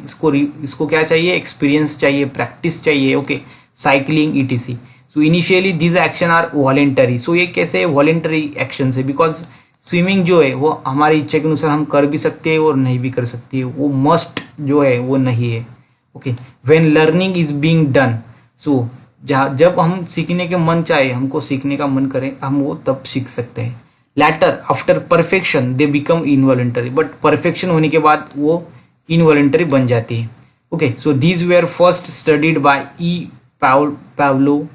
इसको क्या चाहिए? एक्सपीरियंस चाहिए, प्रैक्टिस चाहिए, okay. Cycling ETC. So initially these action are voluntary, so ये कैसे वॉलेंटरी एक्शन है? बिकॉज स्विमिंग जो है वो हमारी इच्छा के अनुसार हम कर भी सकते हैं और नहीं भी कर सकते हैं, वो मस्ट जो है वो नहीं है, okay. When learning is being done, so जब हम सीखने के मन चाहे, हमको सीखने का मन करे, हम वो तब सीख सकते हैं। Later after perfection they become involuntary, but perfection होने के बाद वो इनवॉलेंटरी बन जाती है, okay. So these were first studied by E Pavlov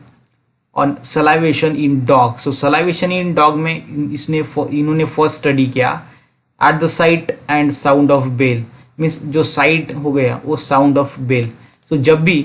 on salivation in dog, so salivation in dog में इन्होंने फर्स्ट स्टडी किया at the sight and sound of bell, means जो साइट हो गया वो साउंड ऑफ बेल। सो जब भी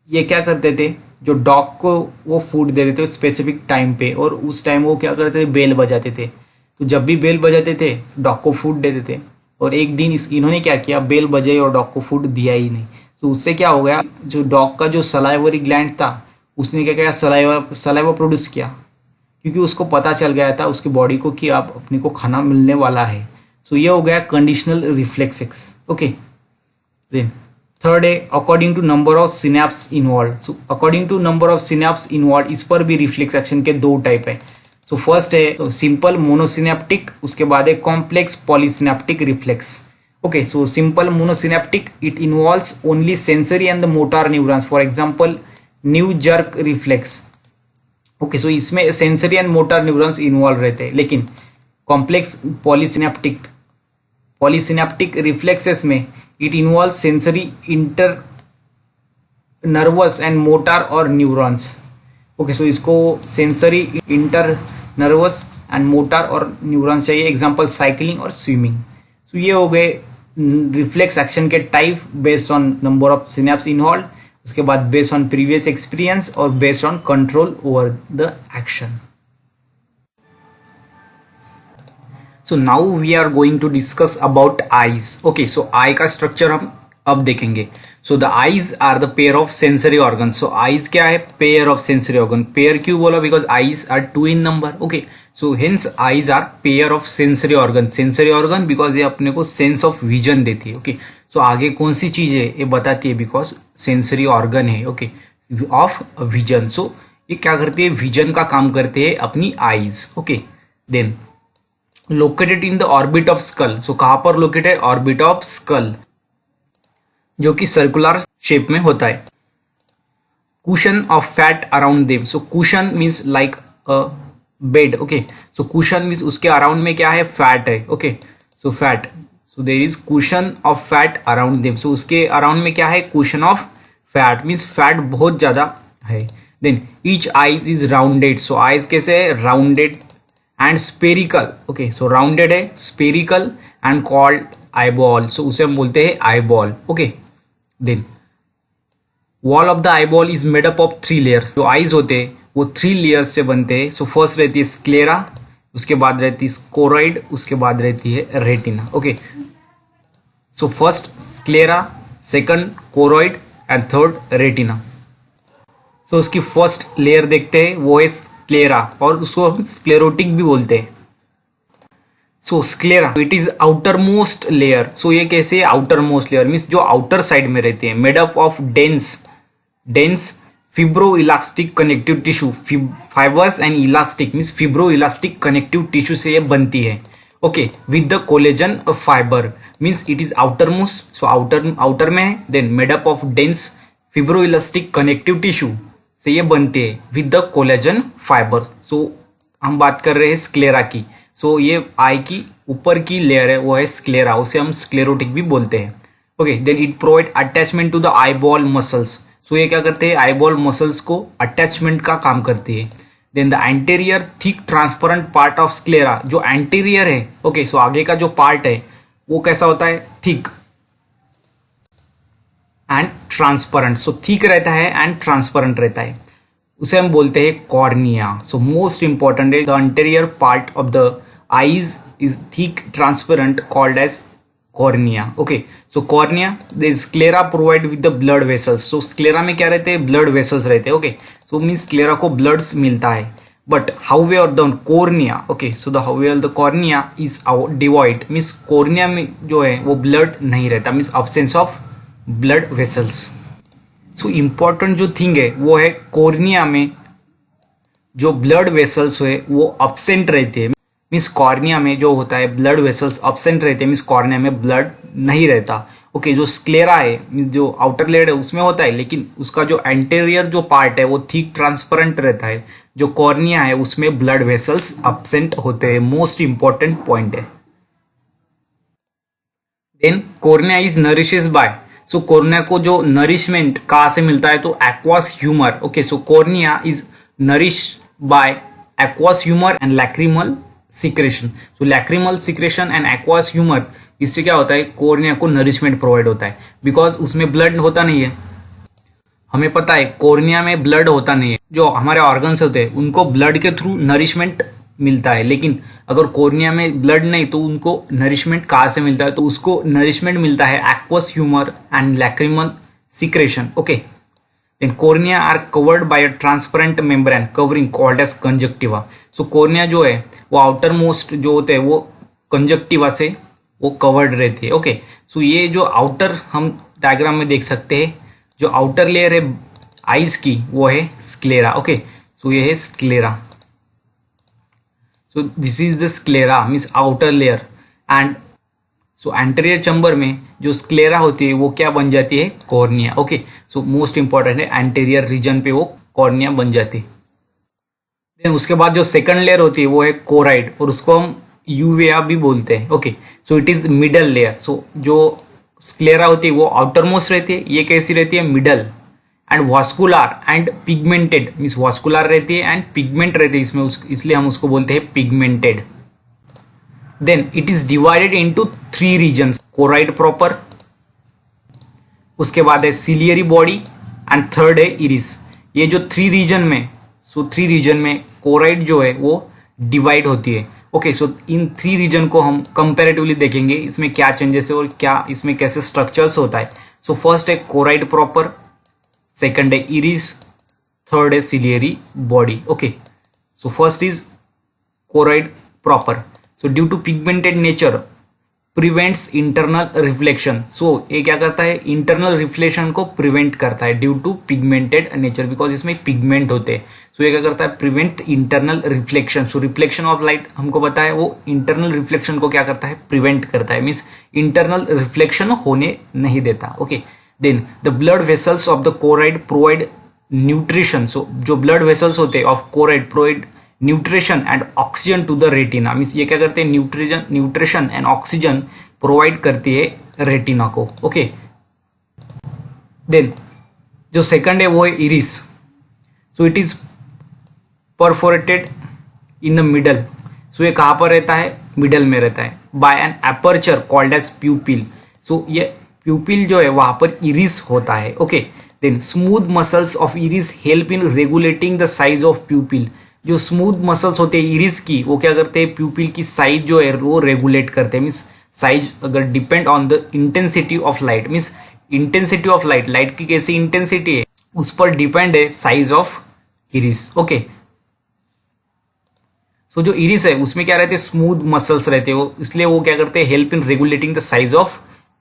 ये क्या करते थे, जो डॉग को वो फूड दे देते स्पेसिफिक टाइम पे, और उस टाइम वो क्या करते थे, बेल बजाते थे। तो जब भी बेल बजाते थे डॉग को फूड देते थे। और एक दिन इन्होंने क्या किया, बेल बजाई और डॉग को फूड दिया ही नहीं। तो उससे क्या हो गया, जो डॉग का जो सलाइवरी ग्लैंड था उसने क्या किया, सलाइवा प्रोड्यूस किया, क्योंकि उसको पता चल गया था उसकी बॉडी को कि आप अपने को खाना मिलने वाला है। सो ये हो गया conditional reflexes. Okay, then third है according to number of synapse involve. So according to number of synapse involve, इस पर भी रिफ्लेक्स एक्शन के दो टाइप है। सो फर्स्ट है तो सिंपल मोनोसिनेप्टिक, उसके बाद है complex polysynaptic reflex. Okay, so simple monosynaptic it involves only sensory and the motor neurons, for example knee jerk reflex. Okay, so इसमें sensory and motor neurons involve रहते हैं। लेकिन complex polysynaptic reflexes में it involve sensory, inter nervous and motor और neurons. Okay, so इसको sensory, inter nervous and motor और neurons चाहिए, example cycling और स्विमिंग। सो ये हो गए रिफ्लेक्स एक्शन के type based on number of synapse involve, उसके बाद बेस्ड ऑन प्रीवियस एक्सपीरियंस और based on control over the action. So now we are going to discuss about eyes. Okay, so eye का structure हम अब देखेंगे। So the eyes are the pair of sensory organ. So eyes क्या है, pair of sensory organ. Pair क्यों बोला, because eyes are two in number. Okay, so hence eyes are pair of sensory organ. Sensory organ because ये अपने को sense of vision देती है। Okay, so आगे कौन सी चीज है ये बताती है, बिकॉज सेंसरी ऑर्गन है। Okay, of vision. सो ये क्या करती है, विजन का काम करते हैं अपनी eyes. Okay, then located in the orbit of skull. So कहां पर लोकेटेड है, ऑर्बिट ऑफ स्कल, जो कि सर्कुलर शेप में होता है। Cushion of fat around them. So cushion means like a bed. Okay, so cushion means उसके around में क्या है, फैट है। Okay, so fat, so there is cushion of fat around them. So उसके around में क्या है, cushion of fat, means fat बहुत ज्यादा है। Then each eyes is rounded. So eyes कैसे है, rounded and spherical. Okay, so rounded है, spherical and called eyeball. So उसे हम बोलते हैं eyeball. Okay, then wall of the eyeball is made up of 3 layers. जो आईज होते हैं वो 3 लेयर्स से बनते हैं। सो फर्स्ट रहती है स्क्लेरा, उसके बाद रहती है कोरोइड, उसके बाद रहती है retina. Okay, so first sclera, second choroid and third retina. So उसकी फर्स्ट लेयर देखते हैं, वो है स्क्लेरा, और उसको हम स्क्लेरोटिक भी बोलते हैं। So sclera it is outer most layer. So ये कैसे, आउटर मोस्ट लेयर मीन्स जो आउटर साइड में रहती है, made up of dense fibro elastic connective tissue. Fibres and elastic means fibro elastic connective tissue से ये बनती है। Okay, with the collagen fibre means it is outer most, so outer में है। Then made up of dense fibro elastic connective tissue से ये बनते हैं विद द कोलेजन फाइबर। सो हम बात कर रहे हैं स्क्लेरा की। सो ये आई की ऊपर की लेयर है, वो है स्क्लेरा, उसे हम स्क्लेरोटिक भी बोलते हैं। Okay, then it provide attachment to the eyeball muscles. So ये क्या करते हैं, आईबॉल मसल्स को अटैचमेंट का काम करती है। Then the anterior thick transparent part of sclera, जो एंटीरियर है, ओके, सो आगे का जो पार्ट है वो कैसा होता है, thick and transparent. So thick रहता है एंड ट्रांसपेरेंट रहता है, उसे हम बोलते हैं कॉर्निया। सो मोस्ट इंपॉर्टेंट है, the anterior part of the eyes is thick transparent called as cornea. Okay, so cornea, the sclera provide with the blood vessels. So sclera में क्या रहते हैं, ब्लड वेसल्स रहते हैं। ओके, सो मीन्स स्क्लेरा को bloods मिलता है। But however the cornea, okay, so the however the cornea is devoid, means cornea में जो है वो ब्लड नहीं रहता, means absence of blood vessels. So important जो थिंग है वो है कॉर्निया में जो ब्लड वेसल्स है वो अब्सेंट रहते हैं, मीन्स कॉर्निया में जो होता है ब्लड वेसल्स अब्सेंट रहते हैं, मीन्स कॉर्निया में ब्लड नहीं रहता। ओके, जो स्क्लेरा है मीन्स जो आउटर लेयर है उसमें होता है, लेकिन उसका जो एंटेरियर जो पार्ट है वो थिक ट्रांसपेरेंट रहता है। जो कॉर्निया है उसमें ब्लड वेसल्स अब्सेंट होते हैं, मोस्ट इंपॉर्टेंट पॉइंट है। Then cornea is nourishes by. So cornea को जो नरिशमेंट कहाँ से मिलता है, तो aqueous humour. Okay, so cornea is nourish by aqueous humour and lacrimal secretion. So lacrimal secretion and aqueous humour, इससे क्या होता है, कॉर्निया को नरिशमेंट प्रोवाइड होता है, बिकॉज उसमें ब्लड होता नहीं है। हमें पता है कॉर्निया में ब्लड होता नहीं है, जो हमारे ऑर्गन्स होते हैं उनको ब्लड के थ्रू नरिशमेंट मिलता है, लेकिन अगर कॉर्निया में ब्लड नहीं तो उनको नरिशमेंट कहाँ से मिलता है, तो उसको नरिशमेंट मिलता है aqueous humour and lacrimal secretion. Okay, then cornea are covered by a transparent membrane covering called as conjunctiva. So cornea जो है वो आउटर मोस्ट जो होते हैं वो कंजक्टिवा से वो कवर्ड रहती है। ओके, सो ये जो आउटर हम डायग्राम में देख सकते हैं, जो आउटर लेयर है आईज की वो है स्क्लेरा। ओके, सो ये है sclera. So this is the sclera means outer layer and so anterior chamber में जो स्क्लेरा होती है वो क्या बन जाती है, कॉर्निया। ओके, सो मोस्ट इंपॉर्टेंट है एंटीरियर रीजन पे वो कॉर्निया बन जाती है। देन उसके बाद जो सेकंड लेयर होती है वो है कोराइड और उसको हम यूवेआ भी बोलते हैं। Okay, so it is middle layer. So जो स्क्लेरा होती है वो आउटर मोस्ट रहती है, ये कैसी रहती है, middle and vascular and pigmented means vascular रहती है एंड पिगमेंट रहती है इसमें, इसलिए हम उसको बोलते हैं pigmented. Then it is divided into 3 regions, choroid proper, उसके बाद है सिलियरी बॉडी एंड थर्ड है इरिस। ये जो 3 रीजन में, सो 3 रीजन में कोराइड जो है वो डिवाइड होती है। ओके, सो इन 3 रीजन को हम कंपैरेटिवली देखेंगे, इसमें क्या चेंजेस है और क्या इसमें कैसे स्ट्रक्चर्स होता है। सो फर्स्ट है कोराइड प्रॉपर, सेकंड है इरिस, थर्ड है ciliary body. Okay, so first is choroid proper. So due to pigmented nature prevents internal reflection. So ये क्या करता है, इंटरनल रिफ्लेक्शन को प्रिवेंट करता है due to pigmented nature, because इसमें पिगमेंट होते हैं। सो ये क्या करता है, prevent internal reflection. So reflection of light हमको पता है वो इंटरनल रिफ्लेक्शन को क्या करता है, प्रिवेंट करता है, मीन्स इंटरनल रिफ्लेक्शन होने नहीं देता। Okay, then the blood vessels of the choroid provide nutrition. So जो ब्लड वेसल्स होते हैं of choroid provide nutrition and oxygen to the retina, means ये क्या करते हैं, न्यूट्रिशन एंड ऑक्सीजन प्रोवाइड करती है रेटिना को। ओके, देन जो सेकंड है वो है iris. So it is perforated in the middle. So ये कहाँ पर रहता है, मिडल में रहता है, by an aperture called as pupil. So ये प्यूपिल जो है वहां पर इरिस होता है। Okay, then smooth muscles of iris help in regulating the size of pupil. जो स्मूथ मसल्स होते हैं इरिस की वो क्या करते हैं, प्यूपिल की साइज जो है वो रेगुलेट करते हैं। मीन्स साइज अगर depend on the intensity of light, means intensity of light, light की कैसी इंटेंसिटी है उस पर डिपेंड है साइज ऑफ इरिस। ओके, सो जो इरिस है उसमें क्या रहते हैं, स्मूथ मसल्स रहते हैं वो, इसलिए वो क्या करते हैं, help in regulating the size of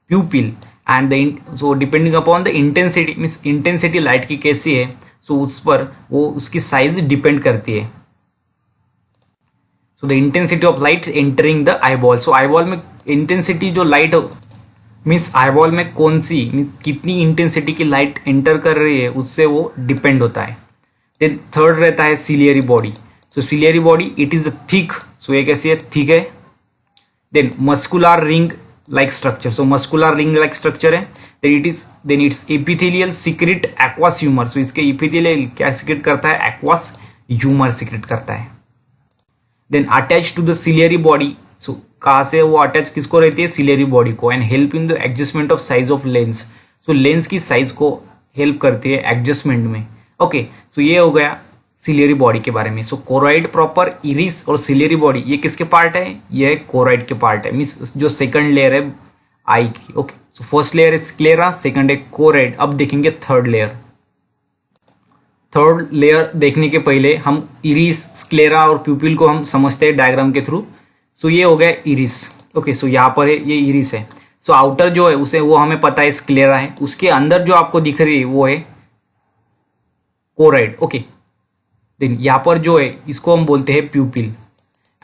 प्यूपिल and the so depending upon the intensity, means intensity light की कैसी है, सो उस पर वो उसकी साइज डिपेंड करती है। So the intensity of light entering the eyeball. So eyeball में इंटेंसिटी जो लाइट मीन्स आईबॉल में कौन सी मीन्स कितनी इंटेंसिटी की लाइट एंटर कर रही है उससे वो डिपेंड होता है। देन थर्ड रहता है ciliary body. So ciliary body it is thick. So ये कैसी है, थिक है। Then muscular ring like structure. So muscular ring like structure है। Then its epithelial secrete aqueous humour. So इसके एपिथेलियल क्या सीक्रेट करता है, एक्वास ह्यूमर सीक्रेट करता है। Then attach to the ciliary body. So कहाँ से वो अटैच किसको रहती है, सिलियरी बॉडी को, and help in the adjustment of size of lens. So lens की साइज को हेल्प करती है एडजस्टमेंट में। ओके, सो ये हो गया सिलियरी बॉडी के बारे में। सो कोराइड प्रॉपर, इरिस और सिलियरी बॉडी ये किसके पार्ट है, ये कोराइड के पार्ट है, मीन्स जो सेकंड लेयर है आई की। ओके, सो फर्स्ट लेयर है स्क्लेरा, सेकंड है कोराइड। अब देखेंगे थर्ड लेयर। थर्ड लेयर देखने के पहले हम इरिस, स्क्लेरा और प्यूपिल को हम समझते हैं डायग्राम के थ्रू। सो ये हो गया इरिस। ओके, सो यहाँ पर है ये इरिस है। सो आउटर जो है उसे वो हमें पता है स्क्लेरा है, उसके अंदर जो आपको दिख रही है वो है कोराइड। ओके, देन यहाँ पर जो है इसको हम बोलते हैं प्यूपिल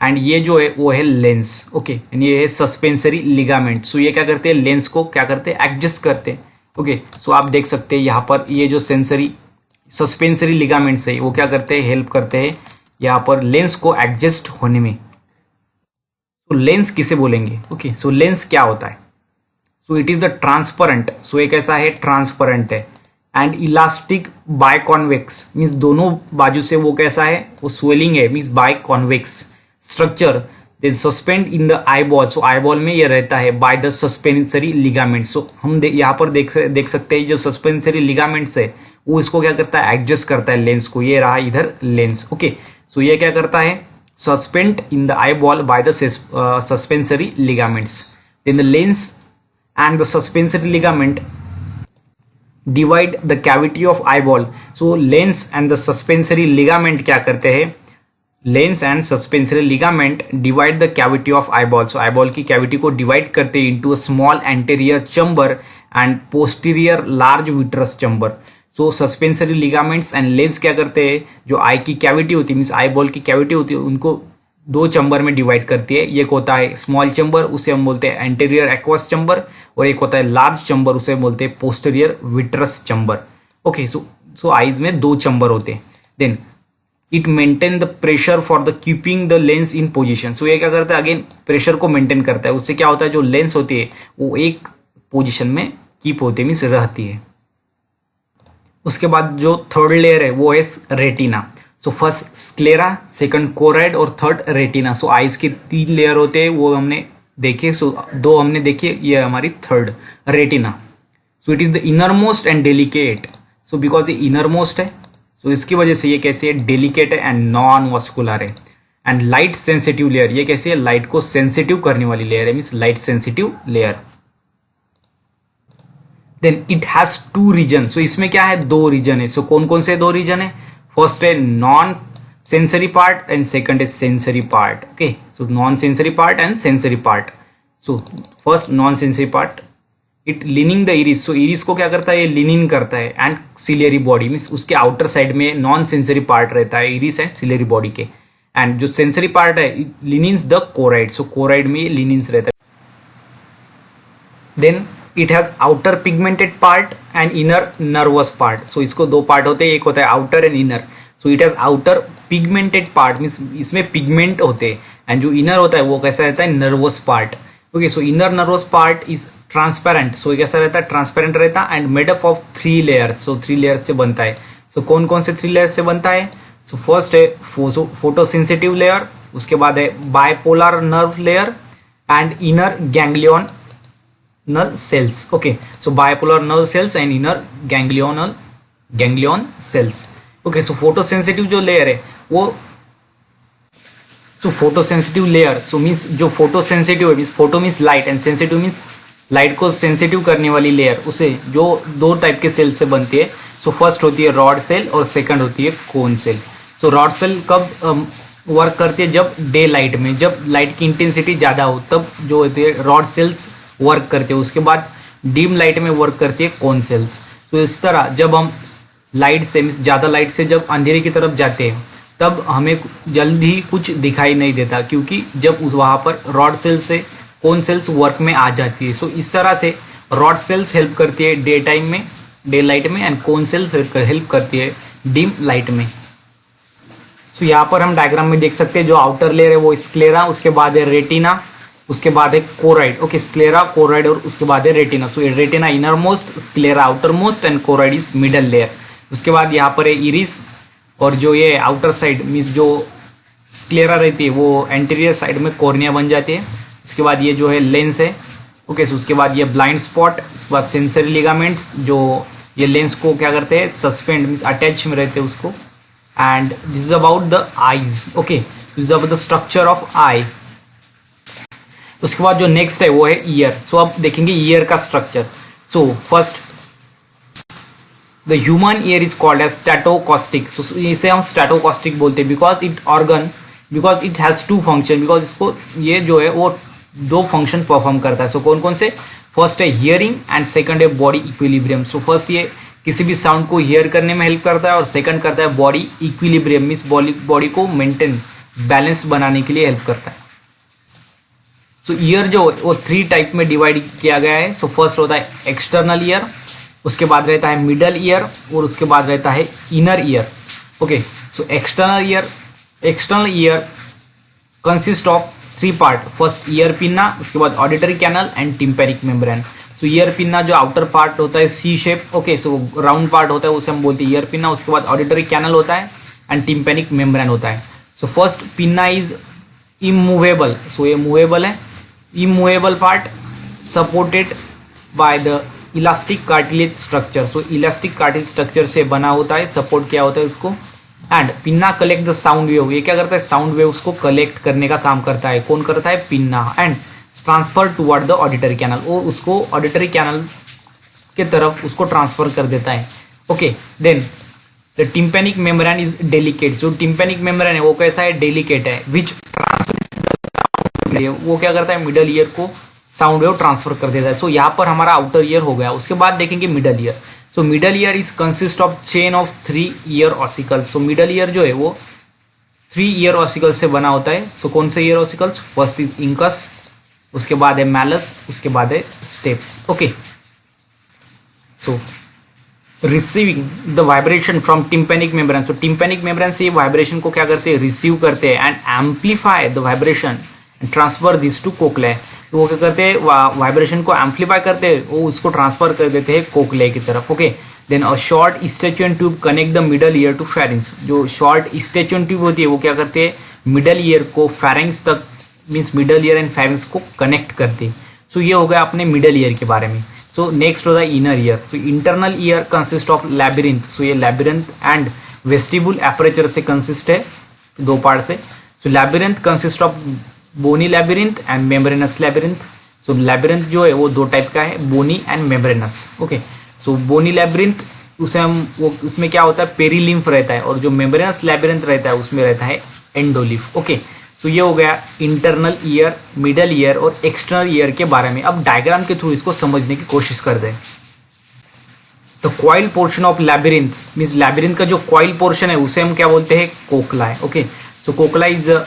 एंड ये जो है वो है लेंस। ओके, एंड ये है सस्पेंसरी लिगामेंट। सो ये क्या करते हैं, लेंस को क्या करते हैं, एडजस्ट करते हैं। ओके, सो आप देख सकते हैं यहाँ पर ये जो सेंसरी सस्पेंसरी लिगामेंट्स है वो क्या करते हैं, हेल्प करते हैं यहाँ पर लेंस को एडजस्ट होने में। तो लेंस किसे बोलेंगे। ओके, सो लेंस क्या होता है, so it is the transparent. So एक ऐसा है ट्रांसपेरेंट है and elastic biconvex, means दोनों बाजू से वो कैसा है, वो स्वेलिंग है, means biconvex structure. Then suspend in the eyeball. So eyeball में ये रहता है by the suspensory ligament. So हम यहाँ पर देख सकते हैं जो सस्पेंसरी लिगामेंट्स है वो इसको क्या करता है, एडजस्ट करता है लेंस को। ये रहा इधर लेंस। ओके, सो ये क्या करता है, suspend in the eye ball by the suspensory ligaments. Then the lens and the suspensory ligament divide the cavity of eye ball. So lens and the suspensory ligament क्या करते हैं, lens and suspensory ligament divide the cavity of eyeball. So eyeball की cavity को divide करते हैं into a small anterior chamber and posterior large vitreous chamber. So suspensory ligaments and lens क्या करते हैं, जो आई की कैविटी होती है मीन्स आईबॉल की कैविटी होती है, उनको दो चैम्बर में डिवाइड करती है। एक होता है स्मॉल चैम्बर, उसे हम बोलते हैं एंटीरियर एक्वस चैम्बर, और एक होता है लार्ज चैम्बर, उसे बोलते हैं posterior vitreous chamber. Okay, so eyes में दो चैम्बर होते हैं। Then it maintain the pressure for the keeping the lens in position. So ये क्या करता है, अगेन प्रेशर को मेंटेन करता है। उससे क्या होता है, जो लेंस होती है वो एक पोजिशन में कीप होती है, मीन्स रहती है। उसके बाद जो थर्ड लेयर है वो है रेटिना। सो फर्स्ट स्क्लेरा, सेकंड कोराइड और थर्ड रेटिना। सो आइज के 3 लेयर होते हैं, वो हमने देखे। सो 2 हमने देखे, ये हमारी third retina. So it is the inner most and delicate. So because ये इनर मोस्ट है, सो इसकी वजह से ये कैसे है, डेलिकेट है एंड नॉन वास्कुलर है। एंड लाइट सेंसिटिव लेयर, ये कैसे है, लाइट को सेंसिटिव करने वाली लेयर है, means light sensitive layer. Then it has 2 region. So इसमें क्या है, 2 रीजन है। सो कौन कौन से 2 रीजन है, फर्स्ट है non sensory part and second है sensory part. Okay, so non sensory part and sensory part. So first non sensory part, it lining the iris. So iris को क्या करता है, ये लीनिंग करता है। एंड सिलेरी बॉडी मीन्स उसके outer side में नॉन सेंसरी पार्ट रहता है इरिस एंड सिलेरी बॉडी के। एंड जो सेंसरी पार्ट है, linings the choroid. So choroid में लीनिंस रहता है। Then it has outer pigmented part and inner nervous part. So इसको 2 पार्ट होते हैं, एक होता है outer and inner. So it has outer pigmented part means इसमें पिगमेंट होते हैं, एंड जो इनर होता है वो कैसा रहता है, nervous part. Okay, so inner nervous part is transparent. So कैसा रहता है, ट्रांसपेरेंट रहता है and made up of 3 layers. So 3 layers से बनता है। सो कौन कौन से 3 लेयर्स से बनता है, सो फर्स्ट है फोटोसेंसिटिव लेयर, उसके बाद है bipolar nerve layer and inner ganglion cells. Okay, so bipolar nerve cells and inner ganglion cells. Okay, so photosensitive जो लेयर है वो, सो फोटोसेंसिटिव लेयर, सो मीन्स जो फोटोसेंसिटिव है, means photo means light and sensitive means light को sensitive करने वाली layer, उसे जो 2 टाइप के सेल से बनती है। सो फर्स्ट होती है रॉड सेल और सेकंड होती है कोन सेल। सो रॉड सेल कब वर्क करती है, जब डे लाइट में, जब लाइट की इंटेंसिटी ज़्यादा हो तब जो होती है रॉड सेल्स वर्क करते हैं। उसके बाद डिम लाइट में वर्क करती है कोन सेल्स। तो इस तरह जब हम लाइट से मीन्स ज़्यादा लाइट से जब अंधेरे की तरफ जाते हैं तब हमें जल्दी कुछ दिखाई नहीं देता, क्योंकि जब वहाँ पर रॉड सेल से कोन सेल्स वर्क में आ जाती है। सो इस तरह से रॉड सेल्स हेल्प करती है डे टाइम में, डे लाइट में, एंड कोन सेल्स हेल्प करती है डिम लाइट में। सो यहाँ पर हम डायग्राम में देख सकते हैं, जो आउटर लेयर है वो स्क्लेरा, उसके बाद है रेटिना, उसके बाद है कोराइड। ओके, स्क्लेरा, कोराइड और उसके बाद है retina. So retina inner most, sclera outer most and choroid is middle layer. उसके बाद यहाँ पर है इरिस, और जो ये आउटर साइड मीन्स जो स्क्लेरा रहती है वो एंटीरियर साइड में कॉर्निया बन जाती है। इसके बाद ये जो है लेंस है। ओके, सो उसके बाद ये ब्लाइंड स्पॉट, उसके बाद सेंसरी लिगामेंट्स जो ये लेंस को क्या करते हैं, सस्पेंड मीन्स अटैच में रहते हैं उसको। And this is about the eyes. Okay, this is about the structure of eye. उसके बाद जो नेक्स्ट है वो है ईयर। सो अब देखेंगे ईयर का structure. So first the human ear is called as statoacoustic. So इसे हम स्टैटोकॉस्टिक बोलते हैं because it has 2 function, because इसको ये जो है वो 2 फंक्शन परफॉर्म करता है। सो कौन कौन से, फर्स्ट है हियरिंग एंड सेकंड है बॉडी इक्विलिब्रियम। सो फर्स्ट ये किसी भी साउंड को हियर करने में हेल्प करता है, और सेकंड करता है बॉडी इक्विलिब्रियम मीन्स बॉडी को मेंटेन बैलेंस बनाने के लिए हेल्प करता है। सो ईयर जो वो 3 टाइप में डिवाइड किया गया है। सो फर्स्ट होता है एक्सटर्नल ईयर, उसके बाद रहता है मिडल ईयर, और उसके बाद रहता है inner ear. Okay, so external ear consist of 3 part, first ear pinna, उसके बाद auditory canal and tympanic membrane. So ear pinna जो आउटर पार्ट होता है C shape, okay, so round part होता है उसे हम बोलते हैं ईयर पिन्ना। उसके बाद ऑडिटरी कैनल होता है एंड टिम्पेनिक मेम्ब्रेन होता है। So first pinna is immovable. So ये मूवेबल है, immovable part supported by the elastic cartilage structure, so elastic cartilage structure से बना होता है, सपोर्ट किया होता है उसको। And pinna collect the sound wave, ये क्या करता है, साउंड वेव्स को कलेक्ट करने का काम करता है। कौन करता है, pinna. And transfer toward the auditory canal, वो उसको ऑडिटरी कैनल के तरफ उसको ट्रांसफर कर देता है। Okay, then the tympanic membrane is delicate, जो टिम्पैनिक मेम्ब्रेन है वो कैसा है, डेलिकेट है, विच वो क्या करता है, मिडल ईयर को साउंड वेव ट्रांसफर कर देता है। सो यहाँ पर हमारा आउटर ईयर हो गया। उसके बाद देखेंगे middle ear. So middle ear is consist of chain of 3 ear ossicles. So middle ear जो है वो 3 ईयर ऑसिकल से बना होता है। सो कौन से ear ossicles, first is incus, उसके बाद है मैलस, उसके बाद है steps. Okay, so receiving the vibration from tympanic membrane, so tympanic membrane से ये वाइब्रेशन को क्या करते हैं, रिसीव करते हैं and amplify the vibration and transfer this to cochlea. तो वो क्या करते हैं, वाइब्रेशन को एम्पलीफाई करते हैं, वो उसको ट्रांसफर कर देते हैं कोक्ले की तरफ। Okay, then a short eustachian tube connect the middle ear to pharynx, जो शॉर्ट स्टेचुएन ट्यूब होती है वो क्या करते हैं, मिडल ईयर को फेरिंग्स तक, means middle ear and pharynx को कनेक्ट करते हैं। सो ये हो गया अपने मिडल ईयर के बारे में। सो नेक्स्ट हो the inner ear. So internal ear consist of labyrinth, so ये लैबिरिंथ एंड वेस्टिबुल एपरेचर से कंसिस्ट है, 2 पार्ट से। So labyrinth consist of bony labyrinth and membranous labyrinth. So labyrinth जो है वो 2 टाइप का है, bony and membranous. Okay, so bony labyrinth उसे हम वो उसमें क्या होता है, पेरीलिम्फ रहता है, और जो मेम्ब्रेनस लैबिरिंथ रहता है उसमें रहता है एंडोलिम्फ। ओके, तो ये हो गया इंटरनल ईयर, मिडल ईयर और एक्सटर्नल ईयर के बारे में। अब डायग्राम के थ्रू इसको समझने की कोशिश कर दें। तो coil portion of labyrinth means labyrinth का जो कॉइल पोर्शन है उसे हम क्या बोलते हैं, कोकला है। Okay, so cochlea is the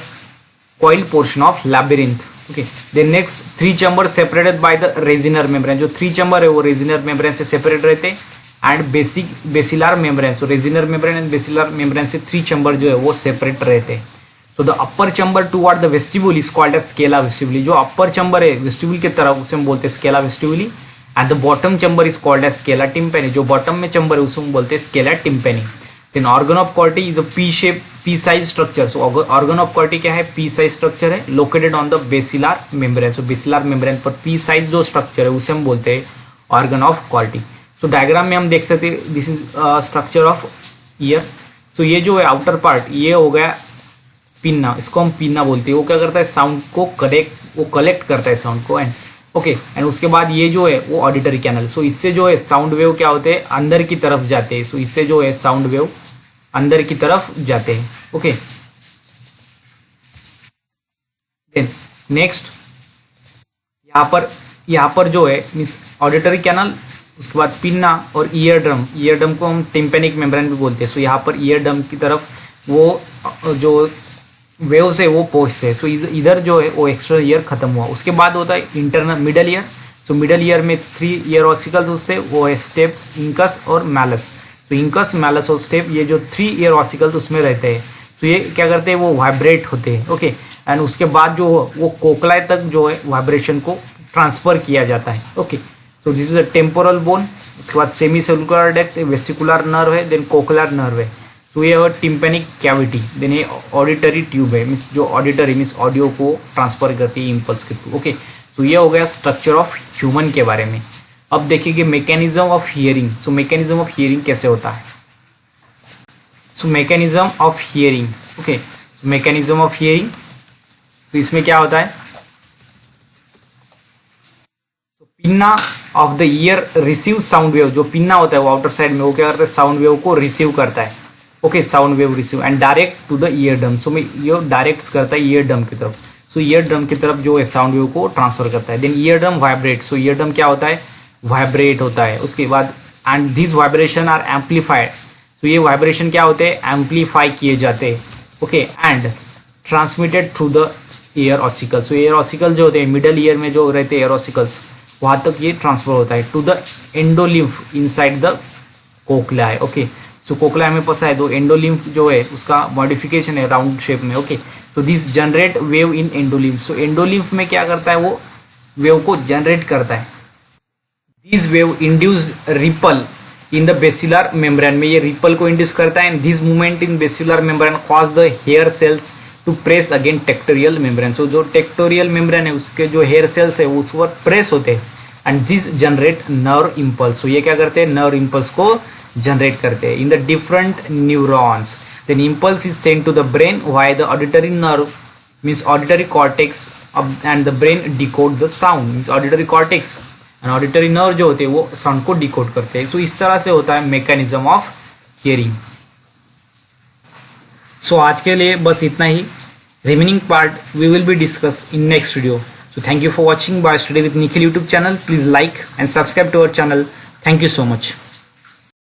coil portion of labyrinth. Okay, then next 3 chamber separated by the Reissner membrane, जो 3 चैम्बर है वो रेजिनर मेम्ब्रेन से सेपरेट रहते हैं। And basilar membrane, so Reissner membrane and basilar membrane से 3 chamber जो है वो सेपरेट रहते हैं। So the upper chamber toward the vestibule is called as scala vestibuli, जो अपर चैम्बर है वेस्टिब्यूल की तरफ उसे हम बोलते हैं scala vestibuli. And the bottom chamber is called as scala tympani, जो बॉटम में चैम्बर है उसे हम बोलते हैं scala tympani. Then organ of Corti is a P shape P size structure. So organ of Corti क्या है, पी साइज स्ट्रक्चर है, located on the basilar membrane. So basilar membrane पर पी साइज जो स्ट्रक्चर है उसे हम बोलते हैं organ of Corti. So diagram में हम देख सकते हैं, this is structure of ear. So ये जो है आउटर पार्ट ये हो गया पिन्ना, इसको हम पिन्ना बोलते हैं। वो क्या करता है, साउंड को कलेक्ट करता है साउंड को। एंड ओके, एंड उसके बाद ये जो है वो ऑडिटरी कैनल। सो इससे जो है साउंड वेव क्या होते हैं, अंदर की तरफ जाते हैं। सो इससे जो है साउंड वेव अंदर की तरफ जाते हैं। ओके, देन नेक्स्ट यहाँ पर जो है मीन्स ऑडिटरी कैनल, उसके बाद पिन्ना और ईयर ड्रम को हम टिम्पेनिक मेम्ब्रेन भी बोलते हैं। सो यहाँ पर ईयर ड्रम की तरफ वो जो वेव्स है वो पहुँचते हैं। सो इधर जो है वो एक्स्ट्रा ईयर खत्म हुआ। उसके बाद होता है internal middle ear. So middle ear में 3 ईयर ऑसिकल्स होते हैं, वो है स्टेप्स, इंकस और मैलस। तो इंकस, मैलस और स्टेप, ये जो 3 ईयर ऑसिकल्स उसमें रहते हैं। तो ये क्या करते हैं, वो वाइब्रेट होते हैं। ओके, एंड उसके बाद जो वो कोकला तक जो है वाइब्रेशन को ट्रांसफर किया जाता है। Okay, so this is a temporal bone. उसके बाद semi cellular duct, vesicular nerve है, देन कोकलर नर्व है। तो ये है टिम्पेनिक कैविटी, देन ये ऑडिटरी ट्यूब है, मीन्स जो ऑडिटरी मीन्स ऑडियो को ट्रांसफर करती है इम्पल्स के थ्रू। ओके, तो ये हो गया स्ट्रक्चर ऑफ ह्यूमन के बारे में। अब देखिए mechanism of hearing. So mechanism of hearing कैसे होता है। So mechanism of hearing, okay, mechanism of hearing, तो इसमें क्या होता है, pinna of the ear receive sound wave, जो पिन्ना होता है वो आउटर साइड में वो क्या करता है, साउंड वेव को रिसीव करता है। Okay, sound wave receive and direct to the eardrum. So ये डायरेक्ट करता है ईयर ड्रम की तरफ। सो ईयर ड्रम की तरफ जो है साउंड वेव को ट्रांसफर करता है। Then eardrum vibrate. So eardrum क्या होता है, वाइब्रेट होता है। उसके बाद and this vibration are amplified. So ये वाइब्रेशन क्या होते हैं, एम्पलीफाई किए जाते हैं। Okay, and transmitted through the ear ossicle. So ear ossicle जो होते हैं मिडल ईयर में जो रहते हैं ईयर ऑसिकल्स, वहाँ तक ये ट्रांसफर होता है to the endolymph inside the cochlea है। ओके, सो कोकला में पसा है, तो एंडोलिम्फ जो है उसका मॉडिफिकेशन है राउंड शेप में। ओके, तो this generate wave in endolymph. So endolymph में क्या करता है, वो वेव को जनरेट करता है। This wave induced ripple in the basilar membrane, में ये रिपल को इंड्यूस करता है। And this movement in basilar membrane cause the hair cells to press again tectorial membrane. So जो टेक्टोरियल मेम्ब्रेन है उसके जो हेयर सेल्स है उस पर प्रेस होते हैं। And this generate nerve impulse. तो ये क्या करते हैं, नर्व इम्पल्स को जनरेट करते हैं in the different neurons. Then impulse is send to the brain via the auditory nerve means auditory cortex and the brain decode the sound means auditory cortex and auditory nerve जो होते हैं वो sound को decode करते हैं। सो इस तरह से होता है मैकेनिज्म ऑफ हियरिंग। सो आज के लिए बस इतना ही। Remaining part we will be discuss in next video. So thank you for watching Biostudy with Nikhil YouTube channel. Please like and subscribe to our channel. Thank you so much.